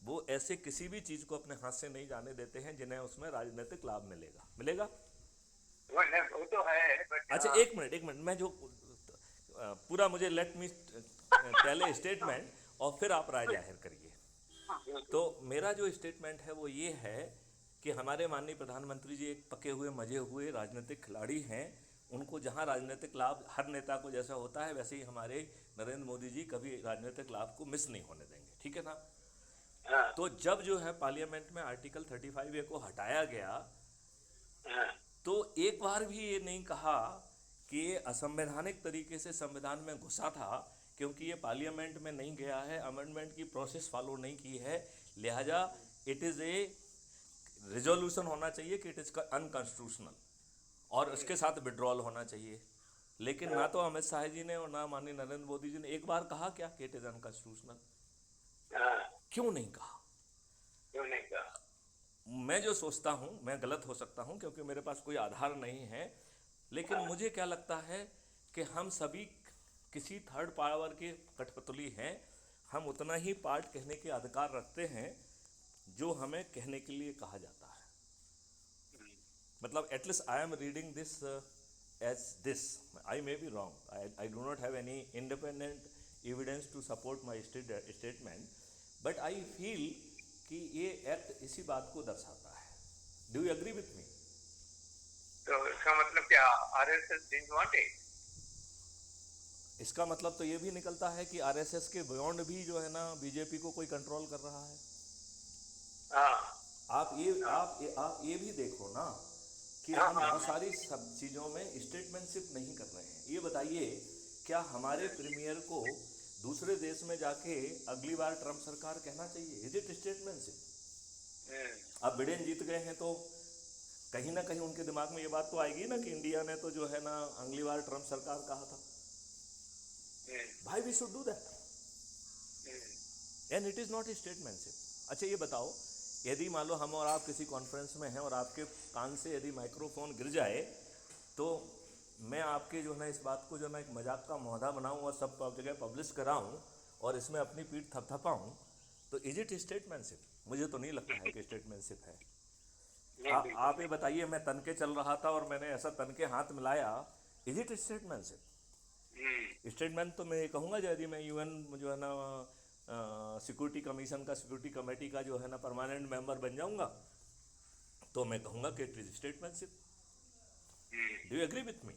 वो ऐसे किसी भी चीज़ को अपने हाथ से नहीं जाने देते हैं जिन्हें उसमें राजनीतिक लाभ मिलेगा मिलेगा। वो तो है, बट अच्छा, एक मिनट, एक मिनट, मैं जो पूरा मुझे let me tell a statement, और फिर आप राय जाहिर करिए। तो मेरा जो स्टेटमेंट है वो ये है कि हमारे माननीय प्रधानमंत्री जी एक पके हुए मजे हुए राजनीतिक खिलाड़ी हैं। उनको जहां राजनीतिक लाभ हर नेता को जैसा होता है, वैसे ही हमारे नरेंद्र मोदी जी कभी राजनीतिक लाभ को मिस नहीं होने देंगे, ठीक है ना? हाँ, तो जब जो है पार्लियामेंट में आर्टिकल 35 को हटाया गया, हाँ, तो एक बार भी ये नहीं कहा कि ये असंवैधानिक तरीके से संविधान में घुसा था, क्योंकि ये पार्लियामेंट में नहीं गया है, अमेंडमेंट की प्रोसेस फॉलो नहीं की है, लिहाजा इट इज़ ए रिजोल्यूशन होना चाहिए कि इट इज़ अनकॉन्स्टिट्यूशनल, और उसके साथ विड्रॉल होना चाहिए। लेकिन ना तो अमित शाह जी ने और ना माननीय नरेंद्र मोदी जी ने एक बार कहा क्या कि इट इज़ अनकॉन्स्टिट्यूशनल? हाँ, क्यों नहीं कहा? क्यों नहीं कहा? मैं जो सोचता हूँ, मैं गलत हो सकता हूँ क्योंकि मेरे पास कोई आधार नहीं है, लेकिन मुझे क्या लगता है कि हम सभी किसी थर्ड पावर के कठपुतली हैं। हम उतना ही पार्ट कहने के अधिकार रखते हैं जो हमें कहने के लिए कहा जाता है। मतलब at least I am reading this as this, I may be wrong, I do not have any independent evidence to support my statement, but I feel कि ये एक्ट इसी बात को दर्शाता है। Do you agree with me? तो इसका मतलब क्या, आरएसएस डिडंट वांट इट? इसका मतलब तो ये भी निकलता है कि आरएसएस के बियॉन्ड भी जो है ना बीजेपी को कोई कंट्रोल कर रहा है। हाँ, आप ये भी देखो ना कि हाँ, हम हाँ, बहुत सारी सब चीज़ों में स्टेटमेंटशिप नहीं कर रहे हैं। ये बताइए, क्या हमारे प्रीमियर को दूसरे देश में जाके अगली बार ट्रम्प सरकार कहना चाहिए? Is it statesmanship? अब बिडेन जीत गए हैं तो कहीं ना कहीं उनके दिमाग में ये बात तो आएगी ना कि इंडिया ने तो जो है ना अगली बार ट्रम्प सरकार कहा था। भाई, we should do that, and it is not a statesmanship. अच्छा, ये बताओ, यदि मान लो हम और आप किसी कॉन्फ्रेंस में हैं और आपके कान से यदि माइक्रोफोन गिर जाए, तो मैं आपके जो है ना इस बात को जो है ना एक मजाक का मौधा बनाऊं और सब जगह पब्लिश कराऊं और इसमें अपनी पीठ थपथपाऊं, तो इज इट स्टेटमेंटशिप? मुझे तो नहीं लगता है कि स्टेटमेंटशिप है। आप ये बताइए, मैं तन के चल रहा था और मैंने ऐसा तन के हाथ मिलाया, इज इट स्टेटमेंटशिप? स्टेटमेंट तो मैं ये कहूँगा, यदि मैं यूएन जो है ना सिक्योरिटी कमीशन का, सिक्योरिटी कमेटी का जो है ना परमानेंट मेंबर बन जाऊंगा, तो मैं कहूँगा कि it is statesmanship. Do you agree with me?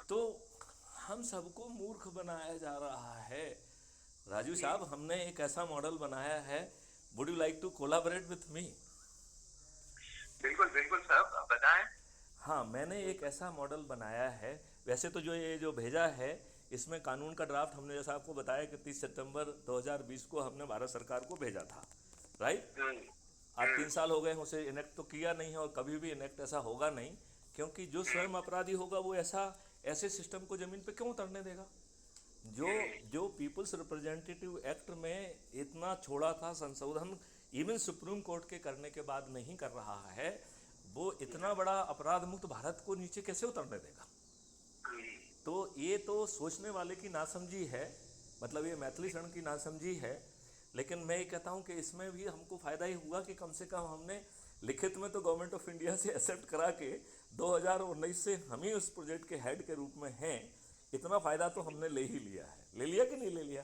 तो हम सबको मूर्ख बनाया जा रहा है। राजू साहब, हमने एक ऐसा मॉडल बनाया है, would you like to collaborate with me? बिल्कुल बिल्कुल साहब, आप बताएं। हाँ, मैंने एक ऐसा मॉडल बनाया है। वैसे तो जो ये जो भेजा है इसमें कानून का ड्राफ्ट हमने जैसा आपको बताया कि 30 सितंबर 2020 को हमने भारत सरकार को भेजा था, राइट। आज 3 साल हो गए हैं, उसे इनेक्ट तो किया नहीं है और कभी भी इनेक्ट ऐसा होगा नहीं, क्योंकि जो स्वयं अपराधी होगा वो ऐसे सिस्टम को जमीन पे क्यों उतरने देगा। जो जो पीपल्स रिप्रेजेंटेटिव एक्ट में इतना छोड़ा था संशोधन, इवन सुप्रीम कोर्ट के करने के बाद नहीं कर रहा है, वो इतना बड़ा अपराध मुक्त भारत को नीचे कैसे उतरने देगा। तो ये तो सोचने वाले की नासमझी है, मतलब ये मैथिली शरण की नासमझी है। लेकिन मैं ये कहता हूँ कि इसमें भी हमको फ़ायदा ही हुआ कि कम से कम हमने लिखित में तो गवर्नमेंट ऑफ इंडिया से एक्सेप्ट करा के 2019 से हम ही उस प्रोजेक्ट के हेड के रूप में हैं। इतना फ़ायदा तो हमने ले ही लिया है, ले लिया कि नहीं ले लिया।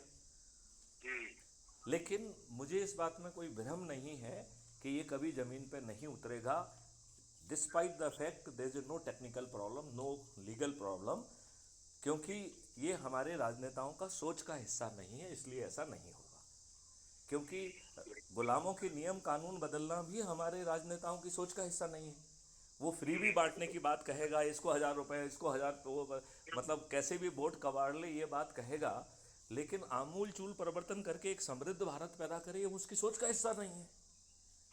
लेकिन मुझे इस बात में कोई भ्रम नहीं है कि ये कभी ज़मीन पे नहीं उतरेगा, despite the fact there is no technical problem, no legal problem, क्योंकि ये हमारे राजनेताओं का सोच का हिस्सा नहीं है, इसलिए ऐसा नहीं होगा। क्योंकि गुलामों के नियम कानून बदलना भी हमारे राजनेताओं की सोच का हिस्सा नहीं है। वो फ्री भी बांटने की बात कहेगा, इसको 1000 रुपये, इसको 1000, मतलब कैसे भी वोट कबाड़ ले ये बात कहेगा, लेकिन आमूल चूल परिवर्तन करके एक समृद्ध भारत पैदा करे, ये उसकी सोच का हिस्सा नहीं है।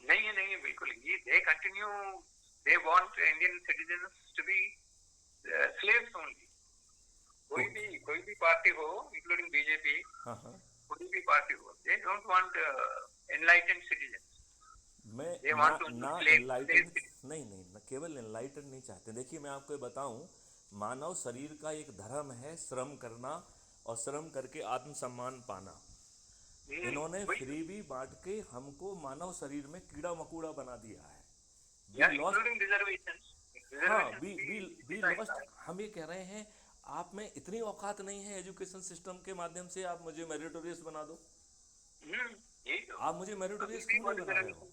नहीं है बिल्कुल। ये they continue, they want Indian citizens to be slaves only. कोई भी पार्टी हो, इंक्लूडिंग बीजेपी, कोई भी पार्टी हो, they don't want enlightened citizens. नहीं, केवल एनलाइटन नहीं चाहते। देखिए मैं आपको बताऊं, मानव शरीर का एक धर्म है श्रम करना, और श्रम करके आत्मसम्मान पाना। इन्होंने फ्री भी बांट के हमको मानव शरीर में कीड़ा मकोड़ा बना दिया है। हम ये कह रहे हैं, आप में इतनी औकात नहीं है एजुकेशन सिस्टम के माध्यम से आप मुझे मेरिटोरियस बना दो। आप मुझे मेरिटोरियस क्यों नहीं बना रहे हो?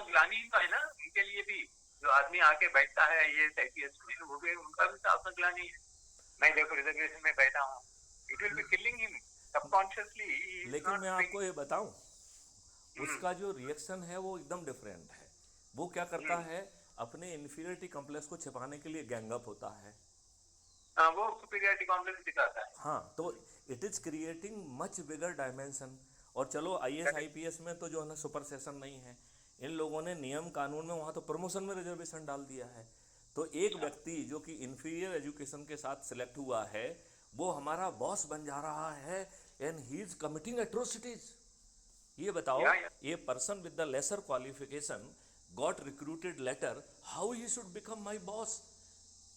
ग्लानी तो है ना उनके लिए भी, जो आदमी आके बैठता है ये IPS में, वो भी उनका भी आत्मग्लानी है। मैं देखो रिजर्वेशन में बैठा हूँ, it will be killing him subconsciously. लेकिन मैं आपको ये बताऊं, उसका जो रिएक्शन है वो एकदम डिफरेंट है। वो क्या करता है, अपने इन्फीरियरिटी कॉम्प्लेक्स को छिपाने के लिए गैंग अप होता है। वो सुपीरियरिटी कॉम्प्लेक्स दिखाता है। हाँ, तो it is creating much bigger dimension. और चलो IAS IPS में तो जो है ना सुपर सेशन नहीं है, इन लोगों ने नियम कानून में वहाँ तो प्रमोशन में रिजर्वेशन डाल दिया है। तो एक व्यक्ति जो कि इन्फीरियर एजुकेशन के साथ सिलेक्ट हुआ है, वो हमारा बॉस बन जा रहा है, and he is committing atrocities. ये बताओ, ये person with the lesser qualification got recruited later, how he should become my boss?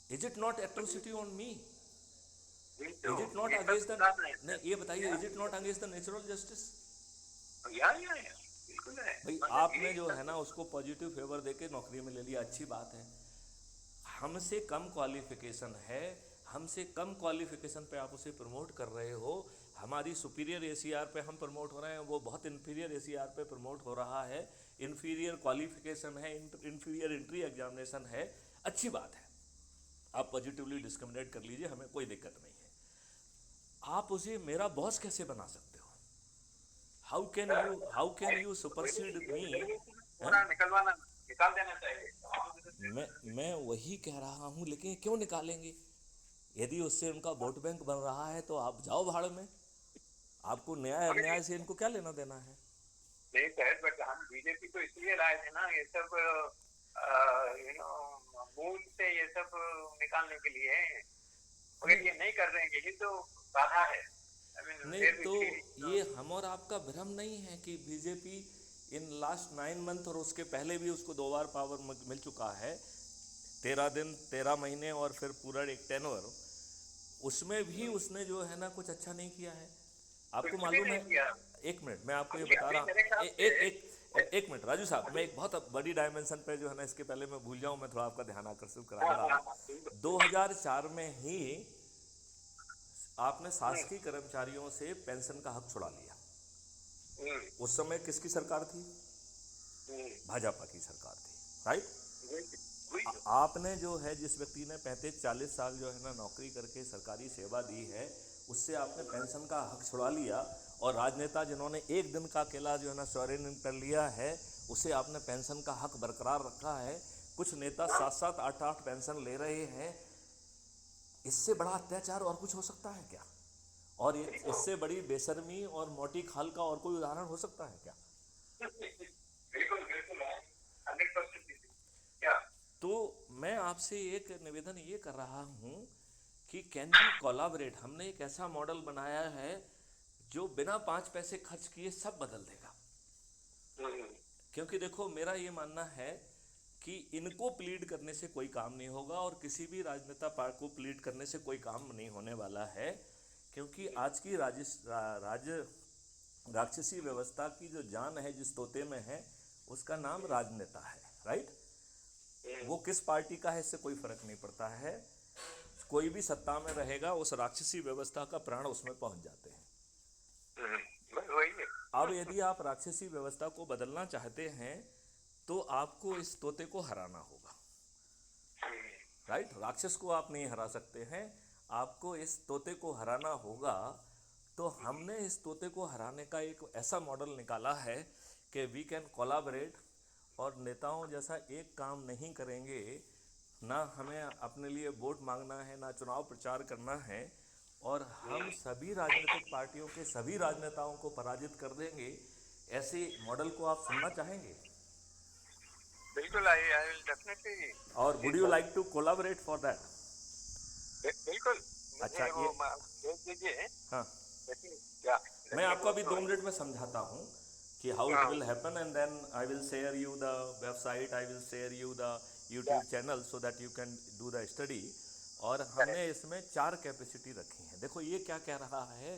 Is it not atrocity on me? Is it not against the, नहीं ये बताइए, is it not against the natural justice? बिल्कुल है भाई। आपने जो है ना उसको पॉजिटिव फेवर देके नौकरी में ले लिया, अच्छी बात है। हमसे कम क्वालिफिकेशन है, हमसे कम क्वालिफिकेशन पे आप उसे प्रमोट कर रहे हो। हमारी सुपीरियर ACR पे हम प्रमोट हो रहे हैं, वो बहुत इन्फीरियर ACR पे प्रमोट हो रहा है। इन्फीरियर क्वालिफिकेशन है, इन्फीरियर एंट्री एग्जामिनेशन है, अच्छी बात है। आप पॉजिटिवली डिस्क्रिमिनेट कर लीजिए, हमें कोई दिक्कत नहीं है। आप उसे मेरा बॉस कैसे बना सकते हो? हाउ कैन यू सुपरसीड मी? निकाल देना चाहिए। मैं वही कह रहा हूँ, लेकिन क्यों निकालेंगे? यदि उससे उनका वोट बैंक बन रहा है तो आप जाओ भाड़ में। आपको न्याय अन्याय से इनको क्या लेना देना है? नहीं सर, बट हम बीजेपी को इसलिए लाए थे ना, ये सब मूल से ये सब निकालने के लिए। अगर ये नहीं कर रहे हैं, यही तो बाधा है। नहीं तो ये हम और आपका भ्रम नहीं है कि बीजेपी इन लास्ट 9 मंथ और उसके पहले भी उसको 2 बार पावर मिल चुका है, 13 दिन 13 महीने और फिर पूरा एक टेन्योर, उसमें भी उसने जो है ना कुछ अच्छा नहीं किया है। आपको मालूम है, एक मिनट मैं आपको ये बता रहा हूँ, एक मिनट राजू साहब, मैं एक बहुत बड़ी डायमेंशन पे जो है ना, इसके पहले मैं भूल जाऊँ, मैं थोड़ा आपका ध्यान आकर्षित कराऊंगा। 2004 में ही आपने शासकीय कर्मचारियों से पेंशन का हक छुड़ा लिया। उस समय किसकी सरकार थी? भाजपा की सरकार थी, राइट। आपने जो है, जिस व्यक्ति ने 35-40 साल जो है ना नौकरी करके सरकारी सेवा दी है, उससे आपने पेंशन का हक छुड़ा लिया। और राजनेता जिन्होंने एक दिन का अकेला जो है ना स्वेरिंग कर लिया है, उसे आपने पेंशन का हक बरकरार रखा है। कुछ नेता 7-7, 8-8 पेंशन ले रहे हैं। इससे बड़ा अत्याचार और कुछ हो सकता है क्या? और इससे बड़ी बेशर्मी और मोटी खाल का और कोई उदाहरण हो सकता है क्या? बिल्कुल बिल्कुल 100%। क्या? तो मैं आपसे एक निवेदन ये कर रहा हूँ कि कैन वी कोलाबरेट। हमने एक ऐसा मॉडल बनाया है जो बिना 5 पैसे खर्च किए सब बदल देगा। हम्म, क्योंकि देखो, मेरा ये मानना है कि इनको प्लीड करने से कोई काम नहीं होगा और किसी भी राजनेता पार्टी को प्लीड करने से कोई काम नहीं होने वाला है। क्योंकि आज की राक्षसी व्यवस्था की जो जान है जिस तोते में है, उसका नाम राजनेता है, राइट? वो किस पार्टी का है इससे कोई फर्क नहीं पड़ता है। कोई भी सत्ता में रहेगा, उस राक्षसी व्यवस्था का प्राण उसमें पहुंच जाते हैं। बस वही है। अब यदि आप राक्षसी व्यवस्था को बदलना चाहते हैं तो आपको इस तोते को हराना होगा, राइट? राक्षस को आप नहीं हरा सकते हैं, आपको इस तोते को हराना होगा। तो हमने इस तोते को हराने का एक ऐसा मॉडल निकाला है कि वी कैन कोलाबरेट, और नेताओं जैसा एक काम नहीं करेंगे। ना हमें अपने लिए वोट मांगना है, ना चुनाव प्रचार करना है, और हम सभी राजनीतिक पार्टियों के सभी राजनेताओं को पराजित कर देंगे। ऐसे मॉडल को आप सुनना चाहेंगे? बिल्कुल, आई विल डेफिनेटली। और would you like to collaborate for that? बिल्कुल, अच्छा, मुझे वो ये, भेज दीजिए। हाँ, लेकिन क्या, मैं लेकिन आपको वो अभी तो 2 मिनट में समझाता हूँ कि हाउ इट हाँ, will happen, and then I will share you the website, I will share you the क्या YouTube channel so that you can do the study. और हमने करेक्ट। इसमें 4 कैपेसिटी रखी हैं। देखो, ये क्या कह रहा है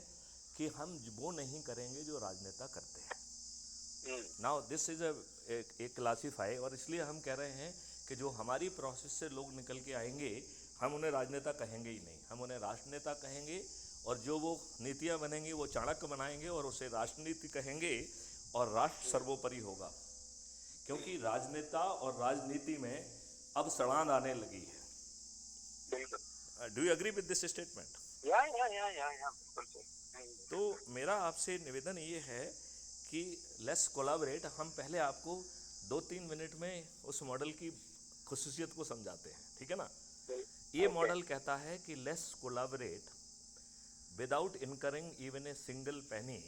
कि हम वो नहीं करेंगे जो राजनेता करते हैं। नाउ दिस इज एक क्लासीफाई, और इसलिए हम कह रहे हैं कि जो हमारी प्रोसेस से लोग निकल के आएंगे, हम उन्हें राजनेता कहेंगे ही नहीं, हम उन्हें राष्ट्रनेता कहेंगे। और जो वो नीतियां बनेंगी वो चाणक्य बनाएंगे और उसे राष्ट्रनीति कहेंगे, और राष्ट्र सर्वोपरि होगा। क्योंकि राजनेता और राजनीति में अब सड़ांध आने लगी बिल्कुल। है। Do you agree with this statement? या बिल्कुल सही। तो मेरा आपसे निवेदन ये है कि लेट्स कोलाबरेट। हम पहले आपको 2-3 मिनट में उस मॉडल की खुसूसियत को समझाते हैं, ठीक है ना? ये ओके। मॉडल कहता है कि let's collaborate without incurring even a single penny,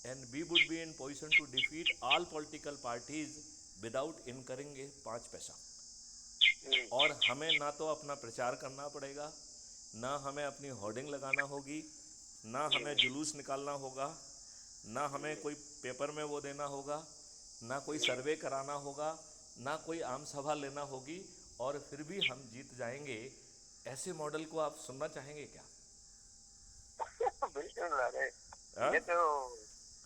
and we would be in position to defeat all political parties without incurring a 5 पैसा। और हमें ना तो अपना प्रचार करना पड़ेगा, ना हमें अपनी होर्डिंग लगाना होगी, ना हमें जुलूस निकालना होगा, ना हमें कोई पेपर में वो देना होगा, ना कोई सर्वे कराना होगा, ना कोई आम सभा लेना होगी, और फिर भी हम जीत जाएंगे। ऐसे मॉडल को आप सुनना चाहेंगे क्या? बिल्कुल, अरे हाँ? ये तो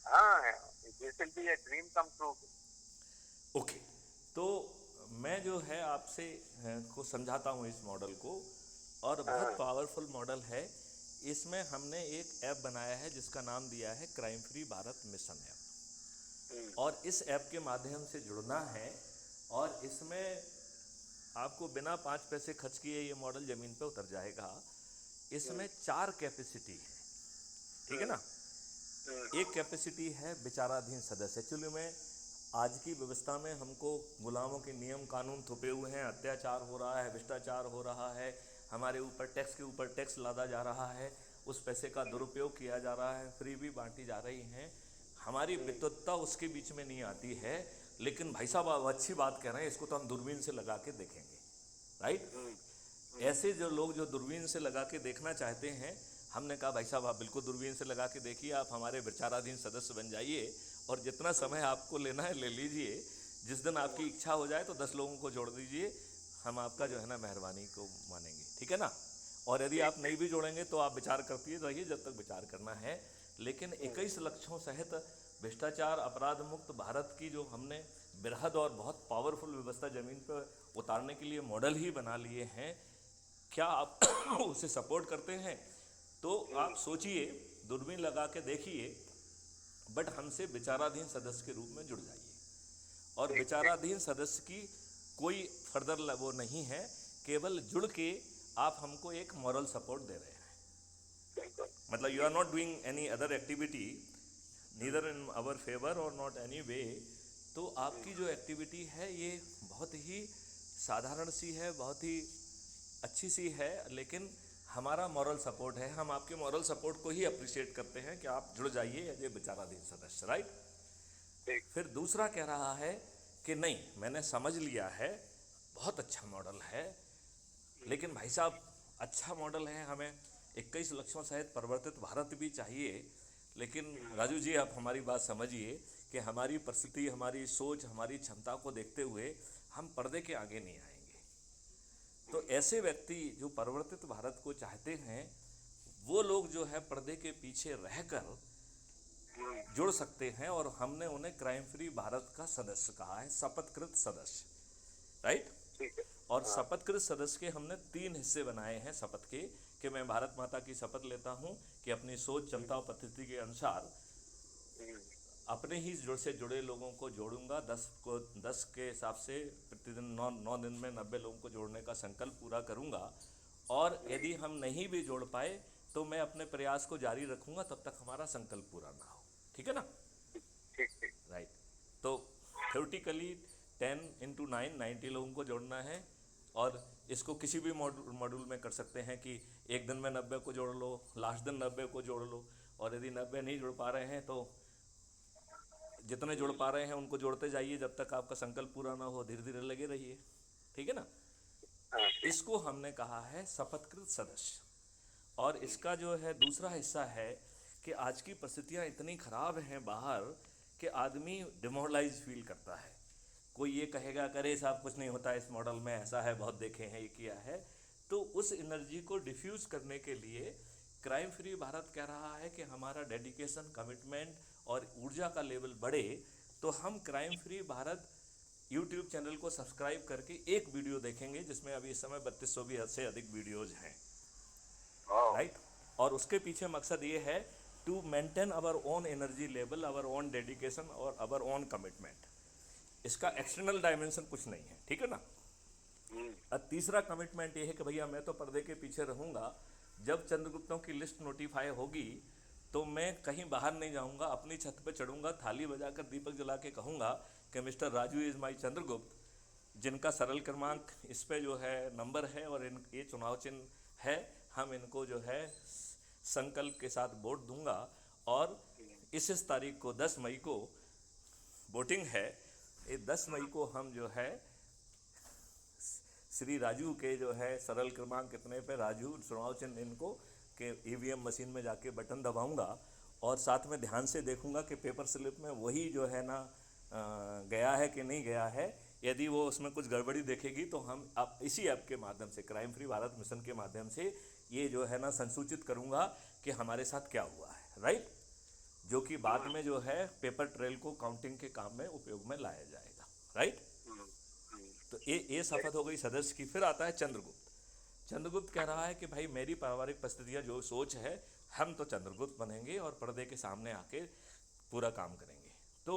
हाँ, this will be a dream come true. Okay. तो मैं जो है आपसे को समझाता हूँ इस मॉडल को, और बहुत पावरफुल मॉडल है। इसमें हमने एक ऐप बनाया है जिसका नाम दिया है crime free Bharat mission app. और इस ऐप के माध्यम से जुड़ना है, और इसमें आपको बिना 5 पैसे खर्च किए ये मॉडल ज़मीन पे उतर जाएगा। इसमें 4 कैपेसिटी है, ठीक है ना? एक कैपेसिटी है विचाराधीन सदस्य। एक्चुअली में आज की व्यवस्था में हमको गुलामों के नियम कानून थोपे हुए हैं, अत्याचार हो रहा है, भ्रष्टाचार हो रहा है, हमारे ऊपर टैक्स के ऊपर टैक्स लादा जा रहा है, उस पैसे का दुरुपयोग किया जा रहा है, फ्री भी बांटी जा रही हैं। हमारी विद्वत्ता उसके बीच में नहीं आती है। लेकिन भाई साहब, आप अच्छी बात कह रहे हैं, इसको तो हम दूरबीन से लगा के देखेंगे, राइट? ऐसे जो लोग जो दूरबीन से लगा के देखना चाहते हैं, हमने कहा भाई साहब, आप बिल्कुल दूरबीन से लगा के देखिए, आप हमारे विचाराधीन सदस्य बन जाइए, और जितना समय आपको लेना है ले लीजिए। जिस दिन आपकी इच्छा हो जाए तो 10 लोगों को जोड़ दीजिए, हम आपका जो है ना मेहरबानी को मानेंगे, ठीक है ना? और यदि आप नहीं भी जोड़ेंगे तो आप विचार करती रहिए जब तक विचार करना है। लेकिन 21 लक्ष्यों सहित भ्रष्टाचार अपराध मुक्त भारत की जो हमने बृहद और बहुत पावरफुल व्यवस्था ज़मीन पर उतारने के लिए मॉडल ही बना लिए हैं, क्या आप उसे सपोर्ट करते हैं? तो आप सोचिए, दूरबीन लगा के देखिए, बट हमसे विचाराधीन सदस्य के रूप में जुड़ जाइए। और विचाराधीन सदस्य की कोई फर्दर वो नहीं है, केवल जुड़ के आप हमको एक मॉरल सपोर्ट दे रहे हैं। मतलब you are not doing any other activity neither in our favour और नॉट एनी वे। तो आपकी जो एक्टिविटी है ये बहुत ही साधारण सी है, बहुत ही अच्छी सी है, लेकिन हमारा मॉरल सपोर्ट है, हम आपके मॉरल सपोर्ट को ही अप्रिशिएट करते हैं कि आप जुड़ जाइए एज ए विचाराधीन सदस्य, राइट। ठीक। फिर दूसरा कह रहा है कि नहीं, मैंने समझ लिया है, बहुत अच्छा मॉडल है, लेकिन भाई साहब अच्छा मॉडल है, हमें 21 लक्षों सहित परिवर्तित भारत भी चाहिए, लेकिन राजू जी आप हमारी बात समझिए कि हमारी परिस्थिति, हमारी सोच, हमारी क्षमता को देखते हुए हम पर्दे के आगे नहीं आएंगे। तो ऐसे व्यक्ति जो परिवर्तित भारत को चाहते हैं, वो लोग जो है पर्दे के पीछे रहकर जुड़ सकते हैं, और हमने उन्हें क्राइम फ्री भारत का सदस्य कहा है, शपथकृत सदस्य, राइट। ठीक है। और शपथकृत सदस्य के हमने 3 हिस्से बनाए हैं शपथ के, कि मैं भारत माता की शपथ लेता हूं कि अपनी सोच, क्षमता और परिस्थिति के अनुसार अपने ही जुड़ से जुड़े लोगों को जोड़ूंगा, 10 के हिसाब से प्रतिदिन 9 दिन में 90 लोगों को जोड़ने का संकल्प पूरा करूंगा, और यदि हम नहीं भी जोड़ पाए तो मैं अपने प्रयास को जारी रखूंगा तब तक हमारा संकल्प पूरा ना हो, ठीक है ना, ठीक ठीक। राइट। तो थ्योरेटिकली 10 इंटू 9 90 लोगों को जोड़ना है, और इसको किसी भी मॉड्यूल में कर सकते हैं कि एक दिन में 90 को जोड़ लो, लास्ट दिन 90 को जोड़ लो, और यदि 90 नहीं जुड़ पा रहे हैं तो जितने जुड़ पा रहे हैं उनको जोड़ते जाइए, जब तक आपका संकल्प पूरा ना हो धीरे धीरे लगे रहिए, ठीक है ना। हाँ, ठीक। इसको हमने कहा है शपथकृत सदस्य। और इसका जो है दूसरा हिस्सा है कि आज की परिस्थितियां इतनी खराब हैं बाहर कि आदमी डिमोरलाइज फील करता है। कोई ये कहेगा करे साहब कुछ नहीं होता इस मॉडल में, ऐसा है, बहुत देखे हैं, ये किया है। तो उस एनर्जी को डिफ्यूज करने के लिए क्राइम फ्री भारत कह रहा है कि हमारा डेडिकेशन, कमिटमेंट और ऊर्जा का लेवल बढ़े, तो हम crime free Bharat YouTube channel को सब्सक्राइब करके एक वीडियो देखेंगे, जिसमें अभी इस समय 3200 से अधिक वीडियोज हैं, राइट। और उसके पीछे मकसद ये है to maintain our own energy level, our own dedication और आवर ओन कमिटमेंट। इसका एक्सटर्नल डायमेंशन कुछ नहीं है, ठीक है ना। और तीसरा कमिटमेंट ये है कि भैया मैं तो पर्दे के पीछे रहूंगा, जब चंद्रगुप्तों की लिस्ट नोटिफाई होगी तो मैं कहीं बाहर नहीं जाऊंगा, अपनी छत पे चढ़ूंगा, थाली बजाकर दीपक जला के कहूंगा कि mister Raju is my Chandragupta, जिनका सरल क्रमांक इस पे जो है नंबर है और इन ये चुनाव चिन्ह है, हम इनको जो है संकल्प के साथ वोट दूंगा, और इस तारीख को 10 मई को वोटिंग है, ये 10 मई को हम जो है श्री राजू के जो है सरल क्रमांक कितने पे राजू चुनाव चिन्ह इनको के ईवीएम मशीन में जाके बटन दबाऊंगा, और साथ में ध्यान से देखूंगा कि पेपर स्लिप में वही जो है ना गया है कि नहीं गया है। यदि वो उसमें कुछ गड़बड़ी देखेगी तो हम आप इसी ऐप के माध्यम से, क्राइम फ्री भारत मिशन के माध्यम से ये जो है ना संसूचित करूंगा कि हमारे साथ क्या हुआ है, राइट, जो कि बाद में जो है पेपर ट्रेल को काउंटिंग के काम में उपयोग में लाया जाएगा, राइट। तो ये शपथ हो गई सदस्य की। फिर आता है चंद्रगुप्त। चंद्रगुप्त कह रहा है कि भाई मेरी पारिवारिक परिस्थितियां जो सोच है, हम तो चंद्रगुप्त बनेंगे और पर्दे के सामने आके पूरा काम करेंगे। तो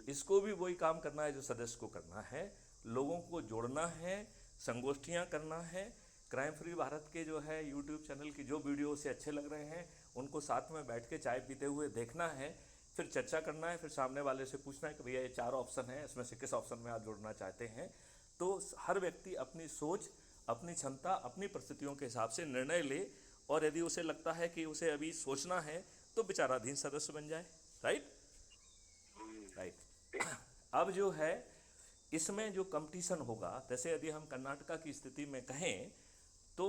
इसको भी वही काम करना है जो सदस्य को करना है, लोगों को जोड़ना है, संगोष्ठियां करना है, क्राइम फ्री भारत के जो है यूट्यूब चैनल की जो वीडियो उसे अच्छे लग रहे हैं उनको साथ में बैठ के चाय पीते हुए देखना है, फिर चर्चा करना है, फिर सामने वाले से पूछना है कि भैया ये 4 ऑप्शन हैं, इसमें से किस ऑप्शन में आप जुड़ना चाहते हैं। तो हर व्यक्ति अपनी सोच, अपनी क्षमता, अपनी परिस्थितियों के हिसाब से निर्णय ले, और यदि उसे लगता है कि उसे अभी सोचना है तो विचाराधीन सदस्य बन जाए, राइट राइट। अब जो है इसमें जो कंपटीशन होगा, जैसे यदि हम कर्नाटका की स्थिति में कहें तो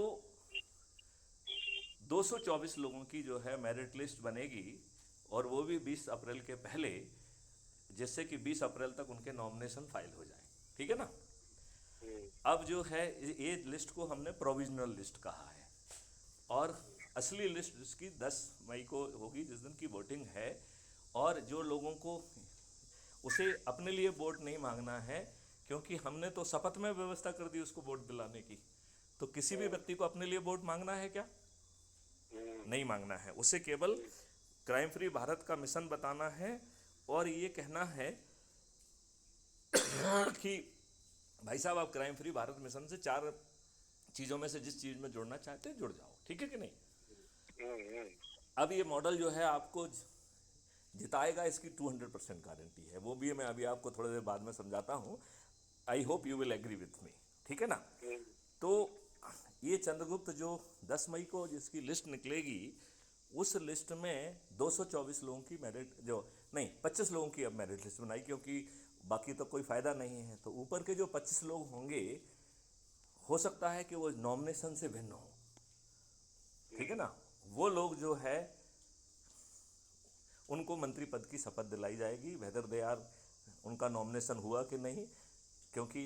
224 लोगों की जो है मेरिट लिस्ट बनेगी, और वो भी 20 अप्रैल के पहले, जिससे कि 20 अप्रैल तक उनके नॉमिनेशन फाइल हो जाए, ठीक है ना। अब जो है ये लिस्ट को हमने प्रोविजनल लिस्ट कहा है, और असली लिस्ट जिसकी 10 मई को होगी, जिस दिन की वोटिंग है, और जो लोगों को उसे अपने लिए वोट नहीं मांगना है, क्योंकि हमने तो शपथ में व्यवस्था कर दी उसको वोट दिलाने की, तो किसी भी व्यक्ति को अपने लिए वोट मांगना है क्या? नहीं मांगना है। उसे केवल क्राइम फ्री भारत का मिशन बताना है, और ये कहना है कि भाई साहब आप क्राइम फ्री भारत मिशन से 4 चीज़ों में से जिस चीज़ में जुड़ना चाहते हैं जुड़ जाओ, ठीक है कि नहीं। अब ये मॉडल जो है आपको जिताएगा, इसकी 200% गारंटी है, वो भी मैं अभी आपको थोड़ी देर बाद में समझाता हूँ। I hope you will agree with me, ठीक है ना। तो ये चंद्रगुप्त जो 10 मई को जिसकी लिस्ट निकलेगी, उस लिस्ट में 224 लोगों की मेरिट, जो नहीं 25 लोगों की अब मेरिट लिस्ट बनाई, क्योंकि बाकी तो कोई फ़ायदा नहीं है। तो ऊपर के जो 25 लोग होंगे, हो सकता है कि वो नॉमिनेशन से भिन्न हो, ठीक है ना। वो लोग जो है उनको मंत्री पद की शपथ दिलाई जाएगी, वेदर दे आर, उनका नॉमिनेशन हुआ कि नहीं। क्योंकि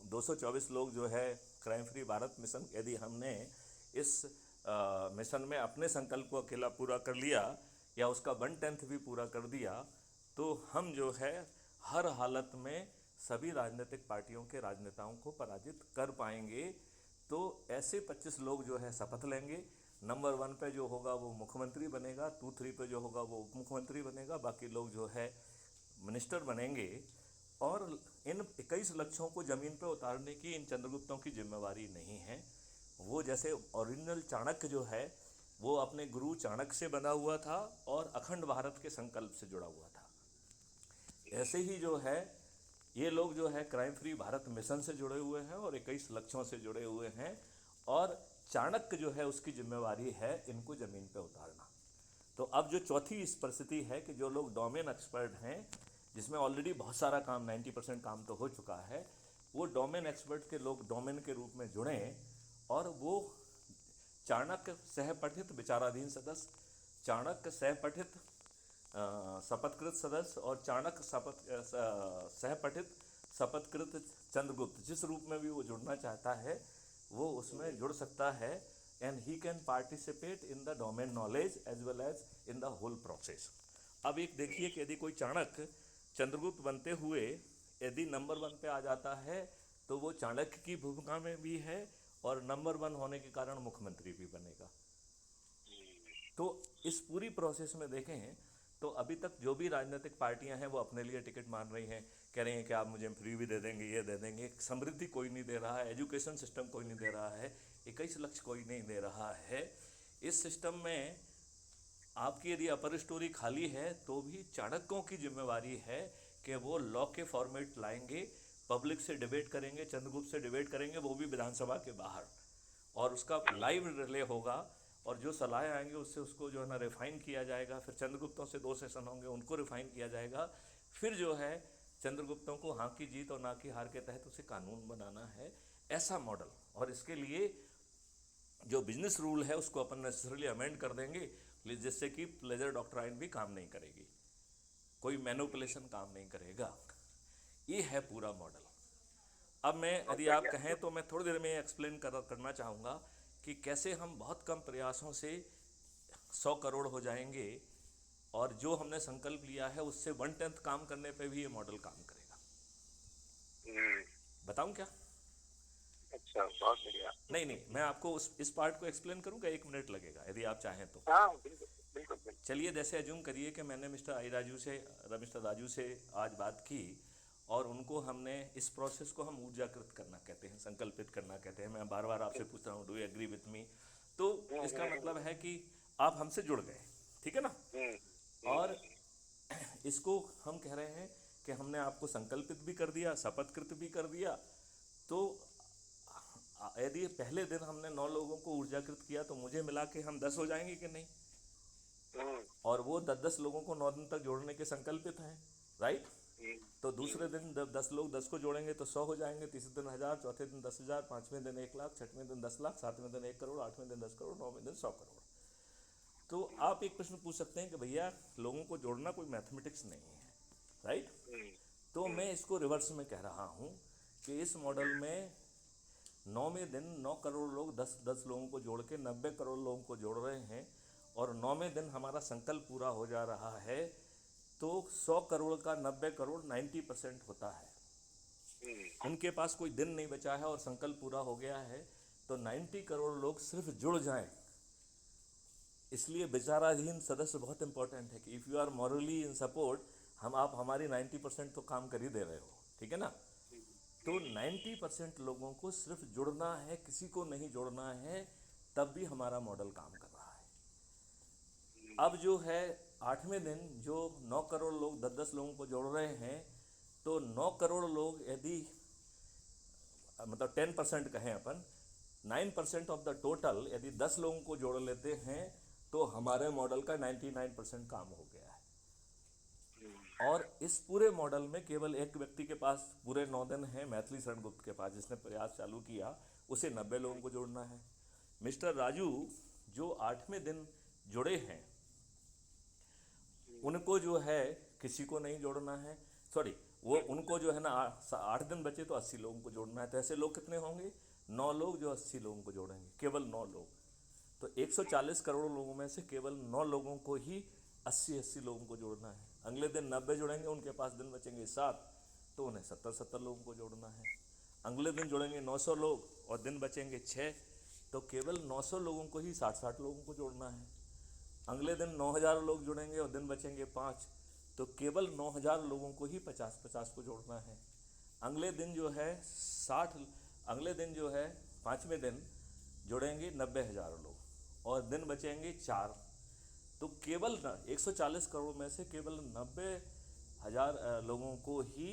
224 लोग जो है क्राइम फ्री भारत मिशन, यदि हमने इस मिशन में अपने संकल्प को अकेला पूरा कर लिया या उसका 1/10 भी पूरा कर दिया, तो हम जो है हर हालत में सभी राजनीतिक पार्टियों के राजनेताओं को पराजित कर पाएंगे। तो ऐसे 25 लोग जो है शपथ लेंगे। नंबर 1 पे जो होगा वो मुख्यमंत्री बनेगा, 2, 3 पे जो होगा वो उप मुख्यमंत्री बनेगा, बाकी लोग जो है मिनिस्टर बनेंगे। और इन 21 लक्ष्यों को ज़मीन पर उतारने की इन चंद्रगुप्तों की जिम्मेवारी नहीं है। वो जैसे ओरिजिनल चाणक्य जो है वो अपने गुरु चाणक्य से बना हुआ था और अखंड भारत के संकल्प से जुड़ा हुआ था, ऐसे ही जो है ये लोग जो है क्राइम फ्री भारत मिशन से जुड़े हुए हैं और 21 लक्ष्यों से जुड़े हुए हैं। और चाणक्य जो है उसकी जिम्मेवारी है इनको ज़मीन पे उतारना। तो अब जो चौथी इस परिस्थिति है कि जो लोग डोमेन एक्सपर्ट हैं, जिसमें ऑलरेडी बहुत सारा काम 90% काम तो हो चुका है, वो डोमेन एक्सपर्ट के लोग डोमेन के रूप में जुड़ें और वो चाणक्य सहपठित विचाराधीन सदस्य, चाणक्य सहपठित शपथकृत सदस्य और चाणक्य सहपठित शपथकृत चंद्रगुप्त, जिस रूप में भी वो जुड़ना चाहता है वो उसमें जुड़ सकता है। And he can participate in the domain knowledge as well as in the whole process. अब एक देखिए कि यदि कोई चाणक्य चंद्रगुप्त बनते हुए यदि नंबर 1 पे आ जाता है तो वो चाणक्य की भूमिका में भी है और नंबर 1 होने के कारण मुख्यमंत्री भी बनेगा। तो इस पूरी प्रोसेस में देखें तो अभी तक जो भी राजनीतिक पार्टियां हैं वो अपने लिए टिकट मान रही हैं, कह रही हैं कि आप मुझे फ्री भी दे देंगे, ये दे देंगे। समृद्धि कोई नहीं दे रहा है, एजुकेशन सिस्टम कोई नहीं दे रहा है, 21 लक्ष्य कोई नहीं दे रहा है। इस सिस्टम में आपकी यदि अपर स्टोरी खाली है तो भी चाणक्यों की जिम्मेवारी है कि वो लॉ के फॉर्मेट लाएंगे, पब्लिक से डिबेट करेंगे, चंद्रगुप्त से डिबेट करेंगे, वो भी विधानसभा के बाहर, और उसका लाइव रिले होगा और जो सलाहें आएंगे उससे उसको जो है ना रिफ़ाइन किया जाएगा। फिर चंद्रगुप्तों से 2 सेशन होंगे, उनको रिफ़ाइन किया जाएगा। फिर जो है चंद्रगुप्तों को हाँ की जीत और ना की हार के तहत उसे कानून बनाना है, ऐसा मॉडल। और इसके लिए जो बिजनेस रूल है उसको अपन नेसेसरली अमेंड कर देंगे, जिससे कि प्लेजर डॉक्ट्राइन भी काम नहीं करेगी, कोई मैनिपुलेशन काम नहीं करेगा। ये है पूरा मॉडल। अब मैं यदि आप कहें तो मैं थोड़ी देर में एक्सप्लेन करना चाहूँगा कि कैसे हम बहुत कम प्रयासों से 100 करोड़ हो जाएंगे और जो हमने संकल्प लिया है उससे 1/10 काम करने पे भी ये मॉडल काम करेगा। बताऊं क्या? अच्छा, बहुत बढ़िया। नहीं, मैं आपको इस पार्ट को एक्सप्लेन करूंगा, 1 मिनट लगेगा यदि आप चाहें तो। हाँ, बिल्कुल बिल्कुल। चलिए, जैसे अज्यूम करिए कि मैंने मिस्टर राजू से आज बात की और उनको हमने इस प्रोसेस को हम ऊर्जाकृत करना कहते हैं, संकल्पित करना कहते हैं। मैं बार बार आपसे पूछ रहा हूँ, do you agree with me? तो इसका मतलब है कि आप हमसे जुड़ गए, ठीक है ना। और इसको हम कह रहे हैं कि हमने आपको संकल्पित भी कर दिया, शपथकृत भी कर दिया। तो यदि पहले दिन हमने 9 लोगों को ऊर्जाकृत किया तो मुझे मिला के हम 10 हो जाएंगे कि नहीं, और वो 10 लोगों को 9 दिन तक जोड़ने के संकल्पित हैं, राइट। तो दूसरे दिन 10 लोग 10 को जोड़ेंगे तो 100 हो जाएंगे, तीसरे दिन 1000, चौथे दिन 10,000, पाँचवें दिन 1 लाख, छठवें दिन 10 लाख, सातवें दिन 1 करोड़, आठवें दिन 10 करोड़, नौवें दिन 100 करोड़। तो आप एक प्रश्न पूछ सकते हैं कि भैया लोगों को जोड़ना कोई मैथमेटिक्स नहीं है, राइट। तो मैं इसको रिवर्स में कह रहा हूँ कि इस मॉडल में 9वें दिन 9 करोड़ लोग 10 लोगों को जोड़ के 90 करोड़ लोगों को जोड़ रहे हैं और 9वें दिन हमारा संकल्प पूरा हो जा रहा है। तो 100 करोड़ का 90 करोड़ 90% होता है। उनके पास कोई दिन नहीं बचा है और संकल्प पूरा हो गया है। तो 90 करोड़ लोग सिर्फ जुड़ जाएं। इसलिए विचाराधीन सदस्य बहुत इंपॉर्टेंट है कि if you are morally in support, आप हमारी 90% तो काम कर ही दे रहे हो, ठीक है ना। तो 90% लोगों को सिर्फ जुड़ना है, किसी को नहीं जोड़ना है, तब भी हमारा मॉडल काम कर रहा है। अब जो है 8वें दिन जो 9 करोड़ लोग 10 लोगों को जोड़ रहे हैं, तो 9 करोड़ लोग यदि मतलब 10% कहें अपन, 9% ऑफ द टोटल यदि 10 लोगों को जोड़ लेते हैं तो हमारे मॉडल का 99% काम हो गया है। और इस पूरे मॉडल में केवल एक व्यक्ति के पास पूरे 9 दिन है, मैथिली शरण गुप्त के पास, जिसने प्रयास चालू किया, उसे 90 लोगों को जोड़ना है। मिस्टर राजू जो 8वें दिन जुड़े हैं उनको जो है किसी को नहीं जोड़ना है, सॉरी वो उनको जो है ना 8 दिन बचे तो 80 लोगों को जोड़ना है। तो ऐसे लोग कितने होंगे? 9 लोग जो 80 लोगों को जोड़ेंगे, केवल 9 लोग। तो 140 करोड़ लोगों में से केवल 9 लोगों को ही 80 लोगों को जोड़ना है। अगले दिन 90 जुड़ेंगे, उनके पास दिन बचेंगे 7, तो उन्हें 70 लोगों को जोड़ना है। अगले दिन जुड़ेंगे 900 लोग और दिन बचेंगे 6, तो केवल 900 लोगों को ही 60 लोगों को जोड़ना है। अगले दिन 9000 लोग जुड़ेंगे और दिन बचेंगे 5, तो केवल 9000 लोगों को ही 50 को जोड़ना है। अगले दिन जो है 60, अगले दिन जो है 5वें दिन जुड़ेंगे 90,000 लोग और दिन बचेंगे 4, तो केवल 140 करोड़ में से केवल 90,000 लोगों को ही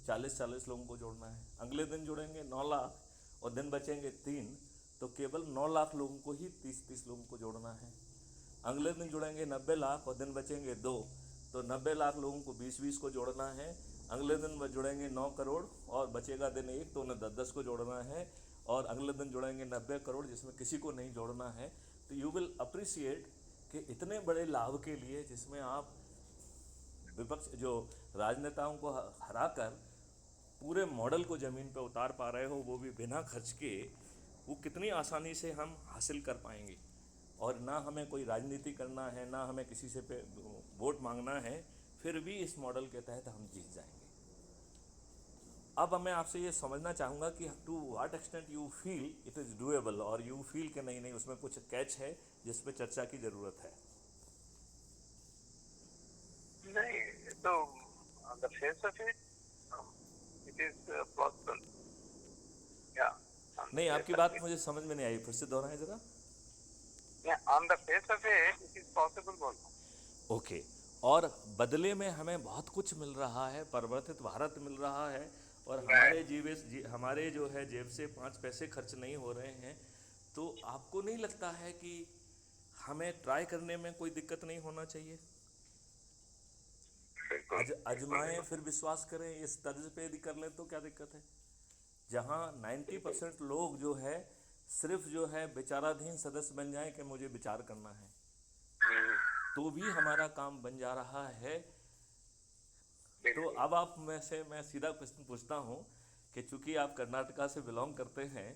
40 लोगों को जोड़ना है। अगले दिन जुड़ेंगे 9 लाख और दिन बचेंगे 3, तो केवल 9 लाख लोगों को ही 30 लोगों को जोड़ना है। अगले दिन जुड़ेंगे 90 लाख और दिन बचेंगे 2, तो 90 लाख लोगों को 20 को जोड़ना है। अगले दिन जुड़ेंगे 9 करोड़ और बचेगा दिन 1, तो उन्हें 10 को जोड़ना है। और अगले दिन जुड़ेंगे 90 करोड़ जिसमें किसी को नहीं जोड़ना है। तो यू विल अप्रिशिएट कि इतने बड़े लाभ के लिए, जिसमें आप विपक्ष जो राजनेताओं को हराकर पूरे मॉडल को ज़मीन पर उतार पा रहे हो, वो भी बिना खर्च के, वो कितनी आसानी से हम हासिल कर पाएंगे। और ना हमें कोई राजनीति करना है, ना हमें किसी से पे वोट मांगना है, फिर भी इस मॉडल के तहत हम जीत जाएंगे। अब मैं आपसे ये समझना चाहूँगा कि to what extent you feel it is doable, और यू फील कि नहीं उसमें कुछ कैच है जिस पे चर्चा की ज़रूरत है। नहीं, तो on the face of it, it is possible. Yeah. नहीं, आपकी बात मुझे समझ में नहीं आई, फिर से दोहराएं जरा। On the face of it, it is possible बोल रहा हूँ। ओके। और बदले में हमें बहुत कुछ मिल रहा है, परिवर्तित भारत मिल रहा है, और हमारे जो है जेब से 5 पैसे खर्च नहीं हो रहे हैं। तो आपको नहीं लगता है कि हमें ट्राई करने में कोई दिक्कत नहीं होना चाहिए? आजमाएं फिर विश्वास करें, इस तर्ज पे यदि कर लें तो क्या दिक्कत है? जहां 90% लोग जो है सिर्फ जो है विचाराधीन सदस्य बन जाएं कि मुझे विचार करना है, तो भी हमारा काम बन जा रहा है। तो अब आप में से मैं सीधा प्रश्न पूछता हूं कि चूंकि आप कर्नाटका से बिलोंग करते हैं,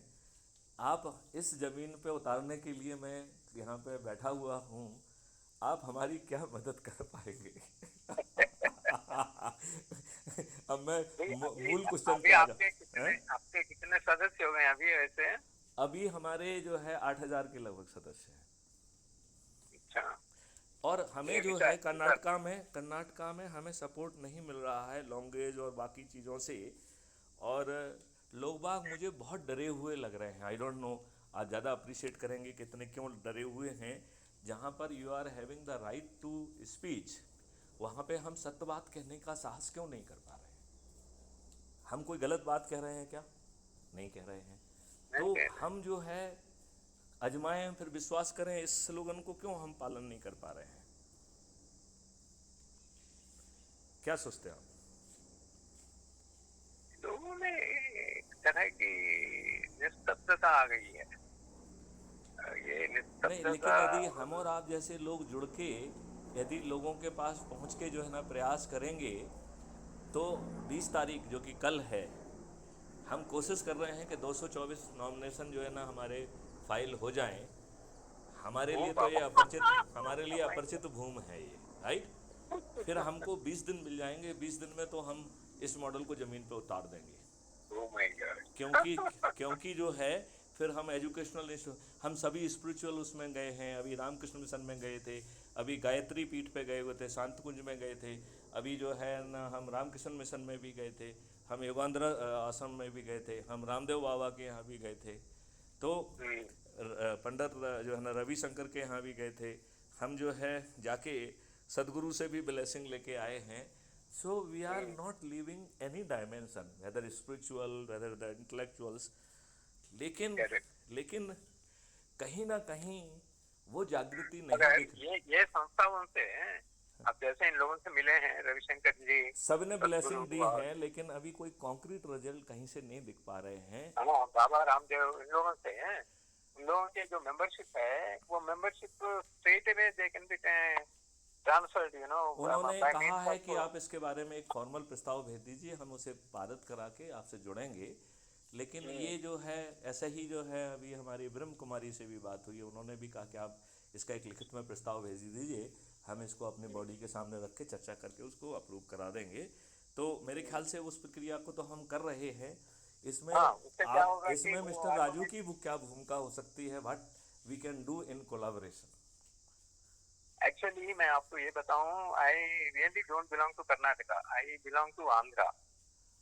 आप इस ज़मीन पे उतारने के लिए मैं यहाँ पे बैठा हुआ हूँ, आप हमारी क्या मदद कर पाएंगे? अब मैं मूल क्वेश्चन पे आ जाऊँ। आपके कितने सदस्य हो गए अभी वैसे? अभी हमारे जो है 8000 के लगभग सदस्य हैं। अच्छा। और हमें जो है कर्नाटका में हमें सपोर्ट नहीं मिल रहा है लॉन्गेज और बाकी चीज़ों से, और लोग बाग मुझे बहुत डरे हुए लग रहे हैं। आई डोंट नो, आप ज़्यादा अप्रिशिएट करेंगे कितने क्यों डरे हुए हैं। जहाँ पर you are having the right to speech, वहाँ पे हम सत्य बात कहने का साहस क्यों नहीं कर पा रहे हैं? हम कोई गलत बात कह रहे हैं क्या? नहीं कह रहे हैं। तो हम जो है आजमाएं फिर विश्वास करें, इस स्लोगन को क्यों हम पालन नहीं कर पा रहे हैं? क्या सोचते हैं आप? लोगों में एक तरह की निस्तब्धता आ गई है। ये निस्तब्धता नहीं, लेकिन यदि हम और आप जैसे लोग जुड़ के यदि लोगों के पास पहुंच के जो है ना प्रयास करेंगे, तो 20 तारीख जो कि कल है, हम कोशिश कर रहे हैं कि 224 नॉमिनेशन जो है ना हमारे फाइल हो जाएं। हमारे लिए तो ये अपरिचित भूमि है ये, राइट? फिर हमको 20 दिन मिल जाएंगे, 20 दिन में तो हम इस मॉडल को ज़मीन पे उतार देंगे। क्योंकि जो है फिर हम एजुकेशनल, हम सभी स्पिरिचुअल उसमें गए हैं, अभी रामकृष्ण मिशन में गए थे, अभी गायत्री पीठ पे गए हुए थे, शांत कुंज में गए थे, अभी जो है ना हम रामकृष्ण मिशन में भी गए थे, हम योगांध्र आश्रम में भी गए थे, हम रामदेव बाबा के यहाँ भी गए थे, तो पंडित जो है ना रविशंकर के यहाँ भी गए थे, हम जो है जाके सदगुरु से भी ब्लेसिंग लेके आए हैं। So we are not leaving any dimension, whether spiritual, whether the intellectuals, लेकिन कहीं ना कहीं वो जागृति नहीं मगर दिख रही। ये संस्थाओं से, अब जैसे इन लोगों से मिले हैं, रविशंकर जी, सबने सदगुरु ब्लेसिंग दी और है, लेकिन अभी कोई कॉन्क्रीट रिजल्ट कहीं से नहीं दिख पा रहे हैं। हाँ, बाबा रामदेव, इन लोगों से हैं। इन लोगों के जो मेंबरशिप है, वो membership straight away they can be transferred, उन्होंने बाय कहा मींस है कि ऑफ। आप इसके बारे में एक फॉर्मल प्रस्ताव भेज दीजिए, हम उसे पारित करा के आपसे जुड़ेंगे। लेकिन ये जो है, ऐसा ही जो है, अभी हमारी ब्रह्म कुमारी से भी बात हुई है, उन्होंने भी कहा कि आप इसका एक लिखित में प्रस्ताव भेज दीजिए, हम इसको अपनी बॉडी के सामने रख के चर्चा करके उसको अप्रूव करा देंगे। तो मेरे ख्याल से उस प्रक्रिया को तो हम कर रहे हैं। इसमें हाँ, उससे क्या आप, होगा कि इसमें वो मिस्टर राजू ऑटोमेटिक। की क्या भूमिका हो सकती है, what we can do in collaboration? Actually मैं आपको ये बताऊं, I really don't belong to Karnataka, I belong to Andhra.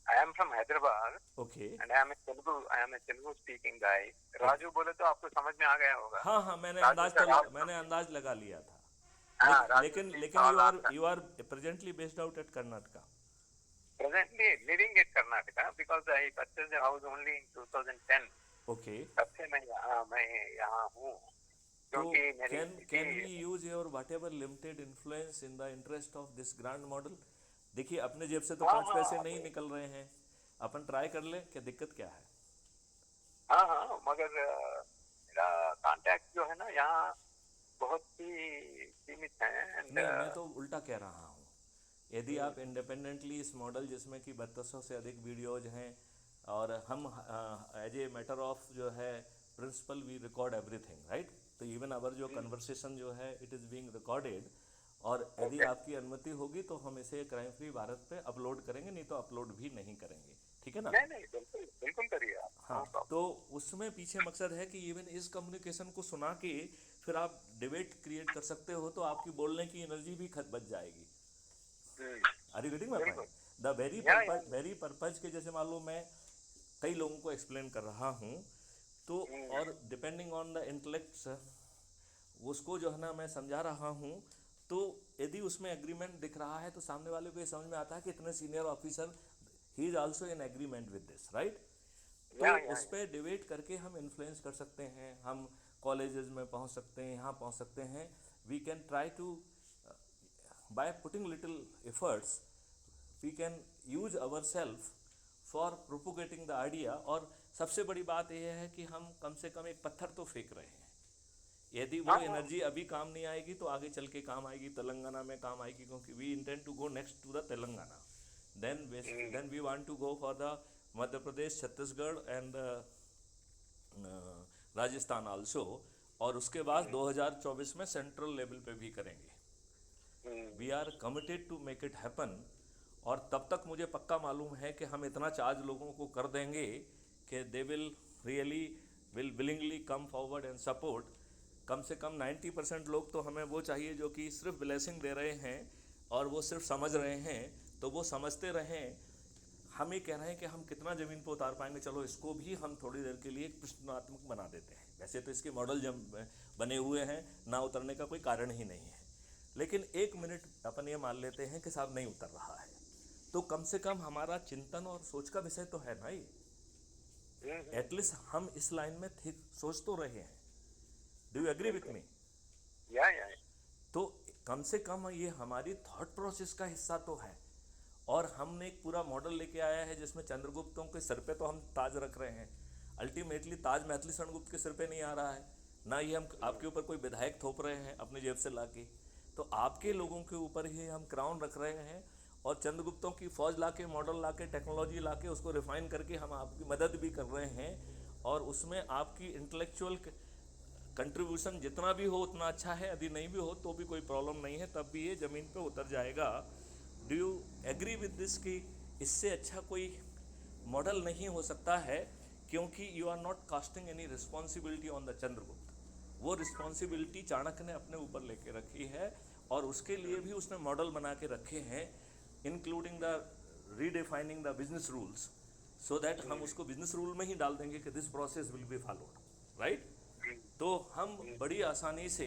I am from Hyderabad okay. And I am a Telugu speaking guy. Raju बोले तो आपको समझ में आ गया होगा। हाँ हाँ, राजू का राज, मैंने अंदाज लगा लिया था। हाँ, राजू लेकिन सिंह लेकिन और you are presently based out at Karnataka. presently living in Karnataka because I purchased a house only in 2010. Okay. तब से मैं यहाँ हूँ, तो क्योंकि मेरी can we use your whatever limited influence in the interest of this grand model? देखिए, अपने जेब से तो हाँ 5 पैसे हाँ नहीं निकल रहे हैं, अपन ट्राई कर ले, क्या दिक्कत क्या है? हाँ हाँ, मगर मेरा कांटेक्ट जो है ना यहाँ बहुत ही सीमित है। एंड नहीं, मैं तो उल्टा कह रहा हूँ। यदि आप इंडिपेंडेंटली इस मॉडल जिसमें कि 3200 से अधिक वीडियोज हैं, और हम एज ए मैटर ऑफ जो है principle we record everything, right? तो इवन अवर जो कन्वर्सेशन जो है इट इज़ बीइंग रिकॉर्डेड, और यदि आपकी अनुमति होगी तो हम इसे क्राइम फ्री भारत पे अपलोड करेंगे, नहीं तो अपलोड भी नहीं करेंगे, ठीक है ना? नहीं नहीं, बिल्कुल बिल्कुल करिए आप। हाँ, तो उसमें पीछे मकसद है कि इवन इस कम्युनिकेशन को सुना के फिर आप डिबेट क्रिएट कर सकते हो, तो आपकी बोलने की एनर्जी भी खत बच जाएगी। Are you getting my point? The very purpose के, जैसे मान लो मैं कई लोगों को एक्सप्लेन कर रहा हूँ, तो और डिपेंडिंग ऑन द इंटेलेक्ट्स उसको जो है ना मैं समझा रहा हूँ, तो यदि उसमें एग्रीमेंट दिख रहा है तो सामने वाले को ये समझ में आता है कि इतने senior officer he is also in agreement with this, right? तो उस पर डिबेट करके हम इन्फ्लुएंस कर सकते हैं, हम कॉलेजेस में पहुंच सकते हैं, यहाँ पहुंच सकते हैं। We can try to by putting little efforts we can use ourself for propagating the idea. और सबसे बड़ी बात यह है कि हम कम से कम एक पत्थर तो फेंक रहे हैं। यदि वो एनर्जी अभी काम नहीं आएगी तो आगे चल के काम आएगी, तेलंगाना में काम आएगी, क्योंकि we intend to go next to the Telangana, then we want to go for the Madhya Pradesh, Chhattisgarh and Rajasthan also, और उसके बाद 2024 में सेंट्रल लेवल पे भी करेंगे। We are committed to make it happen. और तब तक मुझे पक्का मालूम है कि हम इतना चार्ज लोगों को कर देंगे कि they will really willingly come forward and support. कम से कम 90% लोग तो हमें वो चाहिए जो कि सिर्फ ब्लेसिंग दे रहे हैं और वो सिर्फ समझ रहे हैं, तो वो समझते रहें। हम ये कह रहे हैं कि हम कितना ज़मीन पर उतार पाएंगे, चलो इसको भी हम थोड़ी देर के लिए एक प्रश्नात्मक बना देते हैं। वैसे तो इसके मॉडल जब बने हुए हैं, ना उतरने का कोई कारण ही नहीं है, लेकिन 1 मिनट अपन ये मान लेते हैं कि साहब नहीं उतर रहा है, तो कम से कम हमारा चिंतन और सोच का विषय तो है ना ये। एटलीस्ट हम इस लाइन में सोच तो रहे हैं। Do you agree with me? या तो कम से कम ये हमारी थॉट प्रोसेस का हिस्सा तो है। और हमने एक पूरा मॉडल लेके आया है जिसमें चंद्रगुप्तों के सिर पे तो हम ताज रख रहे हैं, अल्टीमेटली ताज मैथिली शरणगुप्त के सिर पे नहीं आ रहा है, ना ही हम आपके ऊपर कोई विधायक थोप रहे हैं अपनी जेब से लाके, तो आपके लोगों के ऊपर ही हम क्राउन रख रहे हैं। और चंद्रगुप्तों की फौज लाके, मॉडल लाके, टेक्नोलॉजी लाके, उसको रिफाइन करके हम आपकी मदद भी कर रहे हैं। और उसमें आपकी इंटेलेक्चुअल कंट्रीब्यूशन जितना भी हो उतना अच्छा है, यदि नहीं भी हो तो भी कोई प्रॉब्लम नहीं है, तब भी ये ज़मीन पे उतर जाएगा। Do you agree with this कि इससे अच्छा कोई मॉडल नहीं हो सकता है, क्योंकि you are not casting any responsibility on the Chandragupt. वो रिस्पॉन्सिबिलिटी चाणक्य ने अपने ऊपर लेके रखी है, और उसके लिए भी उसने मॉडल बना के रखे हैं, including the redefining the business rules, so that हम उसको बिजनेस रूल में ही डाल देंगे कि this process will be followed, right? तो हम बड़ी आसानी से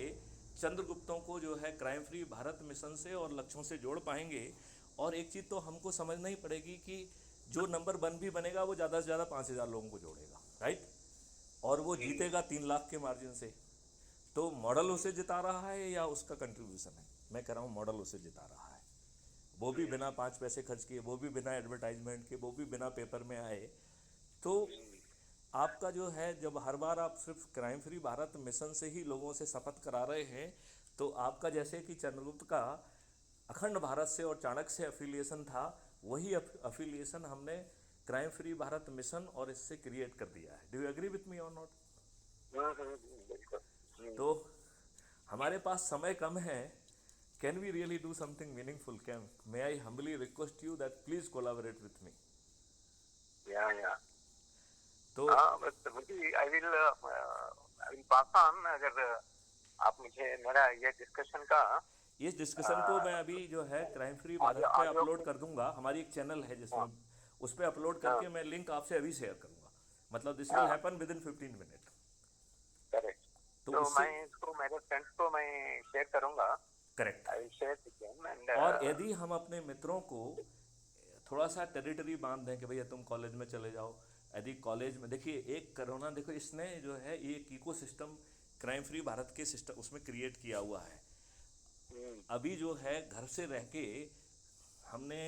चंद्रगुप्तों को जो है क्राइम फ्री भारत मिशन से और लक्ष्यों से जोड़ पाएंगे। और एक चीज़ तो हमको समझना ही पड़ेगी कि जो नंबर 1 भी बनेगा वो ज़्यादा से ज़्यादा 5000 लोगों को जोड़ेगा, राइट? और वो जीतेगा 3 लाख के मार्जिन से। तो मॉडल उसे जिता रहा है या उसका कंट्रीब्यूशन है? मैं कह रहा हूँ मॉडल उसे जिता रहा है, वो भी बिना 5 पैसे खर्च किए, वो भी बिना एडवर्टाइजमेंट के, वो भी बिना पेपर में आए। तो आपका जो है, जब हर बार आप सिर्फ क्राइम फ्री भारत मिशन से ही लोगों से शपथ करा रहे हैं, तो आपका जैसे कि चंद्रगुप्त का अखंड भारत से और चाणक्य से अफिलिएशन था, वही अफिलिएशन हमने क्राइम फ्री भारत मिशन और इससे क्रिएट कर दिया है। Do you agree with me और नॉट? बिल्कुल। तो हमारे पास समय कम है, can we really do something meaningful? Can may I humbly request you that please collaborate with me? या तो बस मुझे आई विल पास ऑन, अगर आप मुझे मेरा ये डिस्कशन का इस डिस्कशन को मैं अभी जो है क्राइम फ्री भारत पे ऑडियो अपलोड कर दूंगा। हमारी एक चैनल है जिसमें उस पर अपलोड करके मैं लिंक आपसे अभी शेयर करूंगा। मतलब this will happen with in 15 minute. Correct. तो तो उससे मैं इसको मेरे फ्रेंड्स को मैं शेयर करूंगा। Correct. I will share with them and और यदि हम अपने मित्रों को थोड़ा सा टेरिटरी बांध दें कि भैया तुम कॉलेज में चले जाओ, यदि कॉलेज में देखिए एक कोरोना, देखो इसने जो है एक इकोसिस्टम क्राइम फ्री भारत के सिस्टम उसमें क्रिएट किया हुआ है। अभी जो है घर से रह के हमने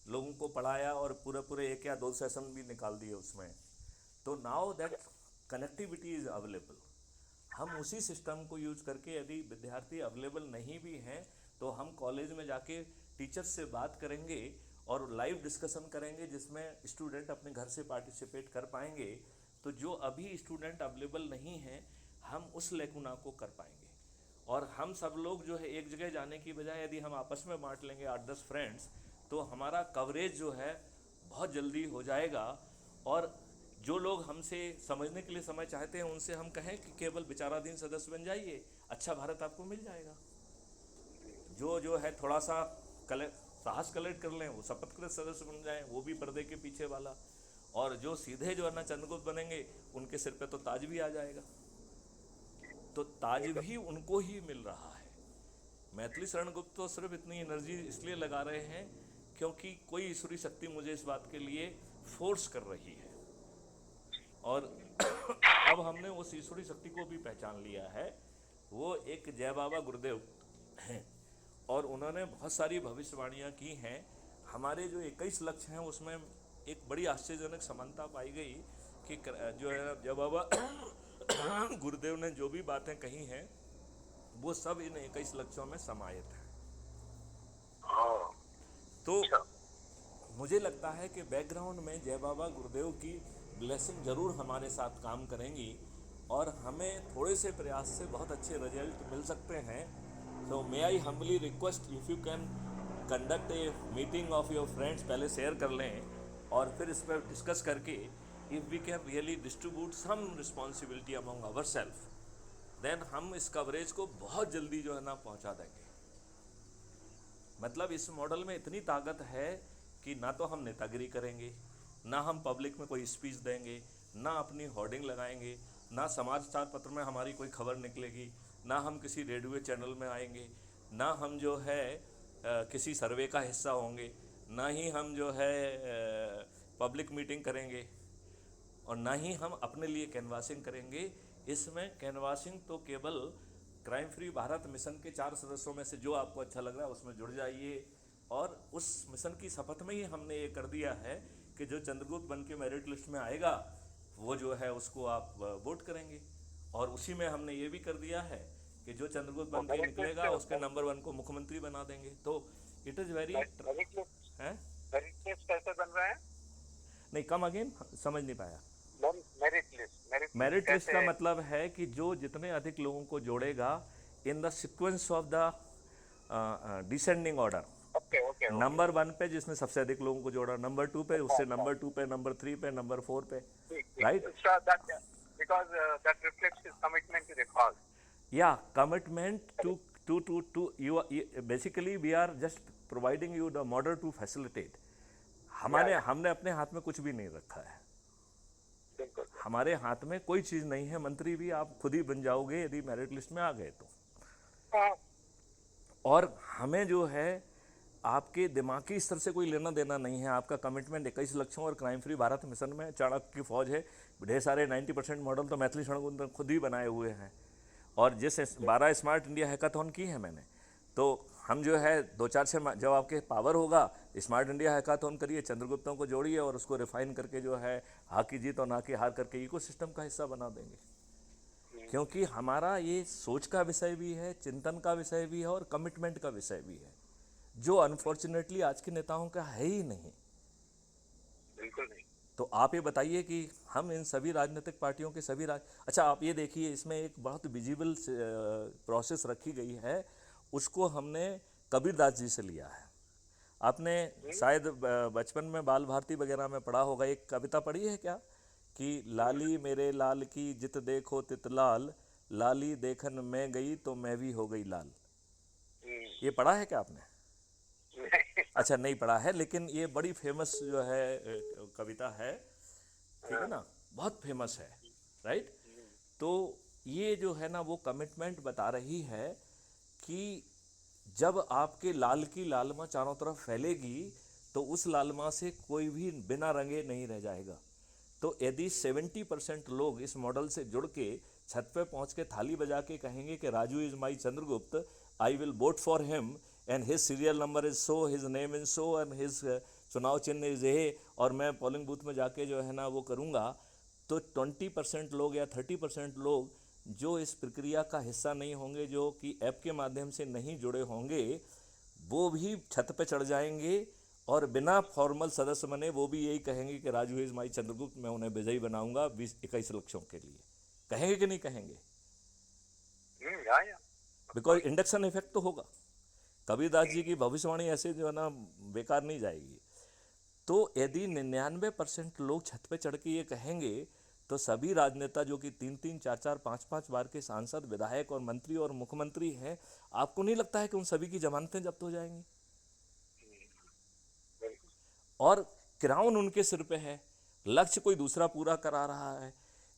लोगों को पढ़ाया और पूरे पूरे 1 या 2 सेशन भी निकाल दिए उसमें। तो now that connectivity is available, हम उसी सिस्टम को यूज करके, यदि विद्यार्थी अवेलेबल नहीं भी हैं तो हम कॉलेज में जाके टीचर्स से बात करेंगे और लाइव डिस्कशन करेंगे जिसमें स्टूडेंट अपने घर से पार्टिसिपेट कर पाएंगे। तो जो अभी स्टूडेंट अवेलेबल नहीं हैं, हम उस लेकुना को कर पाएंगे। और हम सब लोग जो है एक जगह जाने की बजाय यदि हम आपस में बांट लेंगे 8-10 फ्रेंड्स, तो हमारा कवरेज जो है बहुत जल्दी हो जाएगा। और जो लोग हमसे समझने के लिए समय चाहते हैं उनसे हम कहें कि केवल विचाराधीन सदस्य बन जाइए, अच्छा भारत आपको मिल जाएगा। जो है थोड़ा सा साहस कलेक्ट कर लें, वो शपथकृत सदस्य बन जाएं, वो भी पर्दे के पीछे वाला। और जो सीधे जो है ना चंद्रगुप्त बनेंगे, उनके सिर पे तो ताज भी आ जाएगा। तो ताज भी उनको ही मिल रहा है। मैथिली शरण गुप्त तो सिर्फ इतनी एनर्जी इसलिए लगा रहे हैं क्योंकि कोई ईश्वरी शक्ति मुझे इस बात के लिए फोर्स कर रही है। और अब हमने उस ईश्वरी शक्ति को भी पहचान लिया है। वो एक जय बाबा गुरुदेव हैं और उन्होंने बहुत सारी भविष्यवाणियाँ की हैं। हमारे जो 21 लक्ष्य हैं उसमें एक बड़ी आश्चर्यजनक समानता पाई गई कि जो है जय बाबा गुरुदेव ने जो भी बातें कही हैं वो सब इन 21 लक्ष्यों में समाहित है। तो मुझे लगता है कि बैकग्राउंड में जय बाबा गुरुदेव की ब्लेसिंग जरूर हमारे साथ काम करेंगी और हमें थोड़े से प्रयास से बहुत अच्छे रिजल्ट मिल सकते हैं। तो may I humbly request if you can conduct a meeting of your friends, पहले शेयर कर लें और फिर इस पर डिस्कस करके if we can really distribute some responsibility among our self, then हम इस कवरेज को बहुत जल्दी जो है ना पहुंचा देंगे। मतलब इस मॉडल में इतनी ताकत है कि ना तो हम नेतागिरी करेंगे, ना हम पब्लिक में कोई स्पीच देंगे, ना अपनी होर्डिंग लगाएंगे, ना समाचार पत्र में हमारी कोई खबर निकलेगी, ना हम किसी रेडियो चैनल में आएंगे, ना हम जो है किसी सर्वे का हिस्सा होंगे, ना ही हम जो है पब्लिक मीटिंग करेंगे और ना ही हम अपने लिए कैनवासिंग करेंगे। इसमें कैनवासिंग तो केवल क्राइम फ्री भारत मिशन के 4 सदस्यों में से जो आपको अच्छा लग रहा है उसमें जुड़ जाइए। और उस मिशन की शपथ में ही हमने ये कर दिया है कि जो चंद्रगुप्त बन के मेरिट लिस्ट में आएगा वो जो है उसको आप वोट करेंगे। और उसी में हमने ये भी कर दिया है कि जो चंद्रगुप्त बन के निकलेगा उसके नंबर 1 को मुख्यमंत्री बना देंगे। तो इट इज़ वेरी है। कैसे बन रहा है? नहीं, कम अगेन समझ नहीं पाया। मेरिट लिस्ट का मतलब है कि जो जितने अधिक लोगों को जोड़ेगा in the sequence of the descending order. Number 1 पे जिसने सबसे अधिक लोगों को जोड़ा, नंबर 2 पे, उससे नंबर 2 पे, नंबर 3 पे, नंबर 4 पे, right? Because that reflects his commitment to the cause. Yeah, commitment to you. Basically, we are just providing you the model to facilitate. हमने अपने हाथ में कुछ भी नहीं रखा है। हमारे हाथ में कोई चीज नहीं है। मंत्री भी आप खुद ही बन जाओगे यदि मेरिट लिस्ट में आ गए तो। और हमें जो है आपके दिमागी स्तर से कोई लेना देना नहीं है। आपका कमिटमेंट 21 लक्षों और क्राइम फ्री भारत मिशन में चाणक्य की फौज है। ढेर सारे 90% मॉडल तो मैथिली शरण खुद ही बनाए हुए हैं। और जिस 12 स्मार्ट इंडिया हैकाथॉन की है मैंने, तो हम जो है 2-4 से जब आपके पावर होगा स्मार्ट इंडिया हैकाथॉन करिए, चंद्रगुप्तों को जोड़िए और उसको रिफाइन करके जो है हाँ की जीत और ना की हार करके इकोसिस्टम का हिस्सा बना देंगे। क्योंकि हमारा ये सोच का विषय भी है, चिंतन का विषय भी है और कमिटमेंट का विषय भी है, जो अनफॉर्चुनेटली आज के नेताओं का है ही नहीं। बिल्कुल नहीं। तो आप ये बताइए कि हम इन सभी राजनीतिक पार्टियों के अच्छा आप ये देखिए, इसमें एक बहुत विजिबल प्रोसेस रखी गई है, उसको हमने कबीरदास जी से लिया है। आपने शायद बचपन में बाल भारती वगैरह में पढ़ा होगा, एक कविता पढ़ी है क्या कि लाली मेरे लाल की जित देखो तित लाल, लाली देखन मैं गई तो मैं भी हो गई लाल। ये पढ़ा है क्या आपने? अच्छा नहीं पढ़ा है, लेकिन ये बड़ी फेमस जो है कविता है, ठीक है ना, बहुत फेमस है, राइट। तो ये जो है ना वो कमिटमेंट बता रही है कि जब आपके लाल की लालमा चारों तरफ फैलेगी तो उस लालमा से कोई भी बिना रंगे नहीं रह जाएगा। तो यदि 70% लोग इस मॉडल से जुड़ के छत पे पहुंच के थाली बजा के कहेंगे कि Raju is my Chandragupta, I will vote for him and his serial number is so, his name is so and his चुनाव चिन्ह इज ये, और मैं पोलिंग बूथ में जाके जो है ना वो करूँगा, तो 20% लोग या 30% लोग जो इस प्रक्रिया का हिस्सा नहीं होंगे, जो कि ऐप के माध्यम से नहीं जुड़े होंगे, वो भी छत पे चढ़ जाएंगे और बिना फॉर्मल सदस्य बने वो भी यही कहेंगे कि राजू इज माई चंद्रगुप्त, मैं उन्हें विजयी बनाऊंगा 20-21 लक्षों के लिए। कहेंगे कि नहीं कहेंगे? बिकॉज इंडक्शन इफेक्ट तो होगा। कबीरदास जी की भविष्यवाणी ऐसे जो है ना बेकार नहीं जाएगी। तो यदि 99% लोग छत पे चढ़ के ये कहेंगे तो सभी राजनेता जो कि 3-3, 4-4, 5-5 बार के सांसद, विधायक और मंत्री और मुख्यमंत्री हैं, आपको नहीं लगता है कि उन सभी की जमानतें जब्त हो जाएंगी? और क्राउन उनके सिर पे है, लक्ष्य कोई दूसरा पूरा करा रहा है।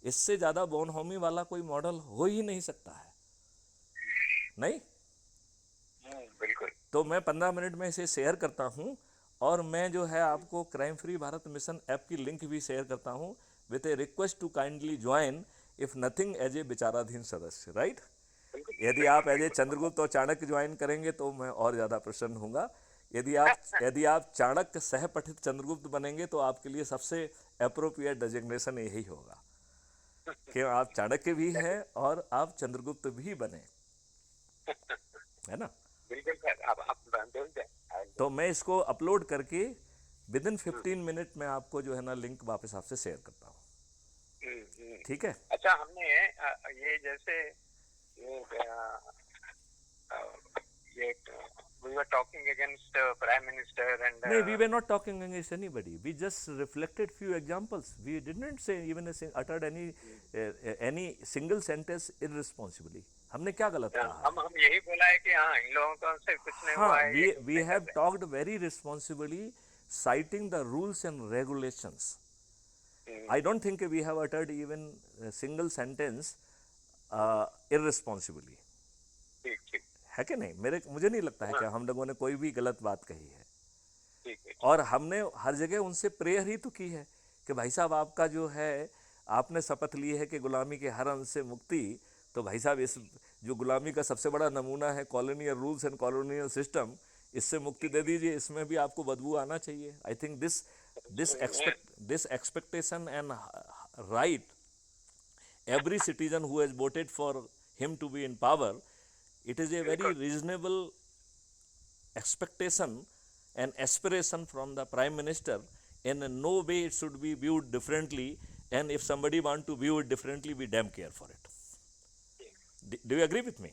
इससे ज्यादा बोनहोमी वाला कोई मॉडल हो ही नहीं सकता है, नहीं? बिल्कुल। तो मैं 15 मिनट में इसे शेयर करता हूं और मैं जो है आपको crime free Bharat mission app की लिंक भी शेयर करता हूं with a request to kindly join if nothing as a विचाराधीन सदस्य, राइट। यदि आप एज ए चंद्रगुप्त और चाणक्य ज्वाइन करेंगे तो मैं और ज़्यादा प्रसन्न हूँगा। यदि आप चाणक्य सह पठित चंद्रगुप्त बनेंगे तो आपके लिए सबसे अप्रोप्रिएट डेजिग्नेशन यही होगा कि आप चाणक्य भी हैं और आप चंद्रगुप्त भी बने, है ना। बिल्कुल सर, आप तो मैं इसको अपलोड करके विदिन 15 मिनट में आपको जो है ना लिंक वापस आपसे शेयर करता हूँ, ठीक है। अच्छा, हमने ये जैसे ये we were talking against prime minister and No, we were not talking against anybody. We just reflected few examples. We didn't say even uttered any single sentence irresponsibly. हमने क्या गलत कहा? हम यही बोला है कि हाँ, इन लोगों को से कुछ नहीं हुआ है। We have talked very responsibly, citing the rules and regulations. I don't think we have uttered even a single sentence irresponsibly. ठीक है कि नहीं? मुझे नहीं लगता है कि हम लोगों ने कोई भी गलत बात कही है। ठीक। और हमने हर जगह उनसे प्रेयर ही तो की है कि भाई साहब आपका जो है, आपने शपथ ली है कि गुलामी के हर अंश से मुक्ति, तो भाई साहब इस जो गुलामी का सबसे बड़ा नमूना है colonial rules and colonial system, इससे मुक्ति दे दीजिए, इसमें भी आपको बदबू आना चाहिए। I think this expectation and right every citizen who has voted for him to be in power, it is a very reasonable expectation and aspiration from the prime minister, and in no way it should be viewed differently, and if somebody want to view it differently, we damn care for it. Do you agree with me?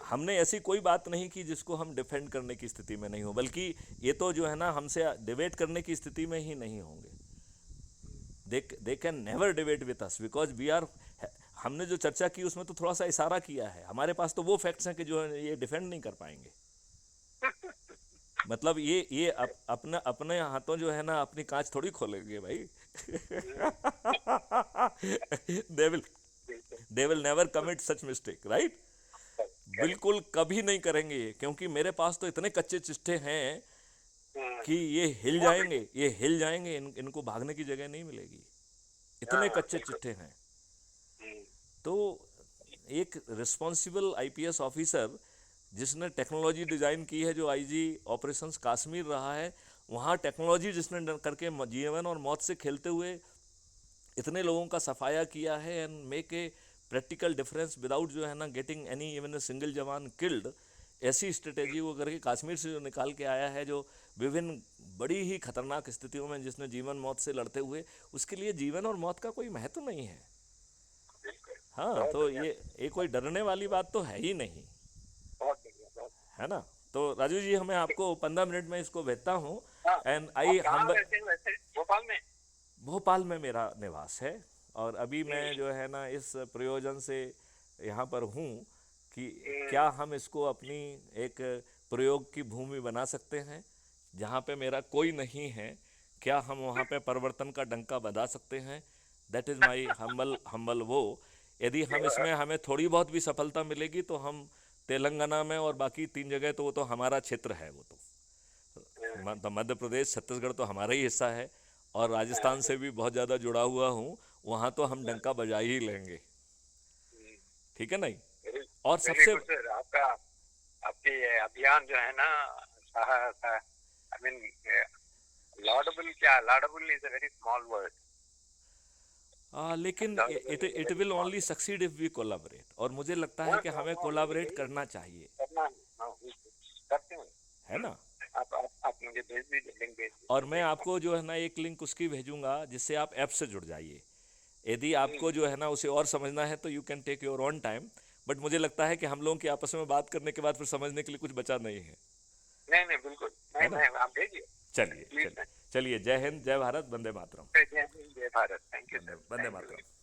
हमने ऐसी कोई बात नहीं की जिसको हम defend करने की स्थिति में नहीं हो, बल्कि ये तो जो है ना हमसे डिबेट करने की स्थिति में ही नहीं होंगे। They can never debate with us because we are, हमने जो चर्चा की उसमें तो थोड़ा सा इशारा किया है, हमारे पास तो वो फैक्ट्स हैं कि जो ये डिफेंड नहीं कर पाएंगे। मतलब ये अपने हाथों जो है ना अपनी कांच थोड़ी खोलेंगे भाई। they will never commit such mistake, right? बिल्कुल कभी नहीं करेंगे ये, क्योंकि मेरे पास तो इतने कच्चे चिट्ठे हैं कि ये हिल जाएंगे, ये हिल जाएंगे, इनको भागने की जगह नहीं मिलेगी, इतने कच्चे बिल्कुल। चिट्ठे हैं। हम्म, तो एक रिस्पॉन्सिबल आईपीएस ऑफिसर जिसने टेक्नोलॉजी डिज़ाइन की है, जो आईजी ऑपरेशंस कश्मीर रहा है, वहाँ टेक्नोलॉजी जिसने करके जीवन और मौत से खेलते हुए इतने लोगों का सफाया किया है and make a practical difference without जो है ना getting any even a single जवान किल्ड, ऐसी स्ट्रेटेजी वो करके कश्मीर से जो निकाल के आया है, जो विभिन्न बड़ी ही खतरनाक स्थितियों में जिसने जीवन मौत से लड़ते हुए, उसके लिए जीवन और मौत का कोई महत्व नहीं है। बिल्कुल। हाँ, बहुत तो बढ़िया, ये कोई डरने वाली बात तो है ही नहीं, बहुत बढ़िया, बहुत। है ना। तो राजू जी, हमें आपको 15 मिनट में इसको भेजता हूँ। हाँ, एंड आप आई कहाँ हम रहते हैं वैसे, भोपाल में? भोपाल में मेरा निवास है, और अभी मैं हम्म, जो है ना इस प्रयोजन से यहाँ पर हूँ कि हम्म, क्या हम इसको अपनी एक प्रयोग की भूमि बना सकते हैं, जहाँ पे मेरा कोई नहीं है, क्या हम वहाँ पे परिवर्तन का डंका बजा सकते हैं। That is my humble humble वो। यदि हम इसमें हमें थोड़ी बहुत भी सफलता मिलेगी तो हम तेलंगाना में और बाकी 3 जगह, तो वो तो हमारा क्षेत्र है, वो तो मध्य प्रदेश छत्तीसगढ़ तो हमारा ही हिस्सा है, और राजस्थान से भी बहुत ज़्यादा जुड़ा हुआ हूँ, वहाँ तो हम डंका बजा ही लेंगे। ठीक है नहीं। वेरी और वेरी सबसे गुड सर। आपका, आपके ये अभियान जो है ना, आई मीन, लॉडेबल, क्या laudable is a very small word. लेकिन it laudable is a it very will small only succeed if we collaborate, और मुझे लगता है वर्ड। कि नो हमें नो, कोलाबरेट यही करना चाहिए, करना है। हाँ, बिल्कुल। करते हैं। है ना। आप मुझे भेज दीजिए, लिंक भेज और दीजिए, मैं देखता आपको जो है ना एक लिंक उसकी भेजूंगा जिससे आप ऐप से जुड़ जाइए। यदि हूँ। आपको जो है ना उसे और समझना है तो you can take your own time, but मुझे लगता है कि हम लोगों की आपस में बात करने के बाद फिर समझने के लिए कुछ बचा नहीं है, नहीं नहीं, बिल्कुल नहीं, है ना। मैं आप भेजिए चलिए प्लीज। चलिए चलिए, जय हिंद, जय भारत, वंदे मातरम। जय हिंद, जय Bharat. Thank you Vande sir, Vande thank you. Mataram.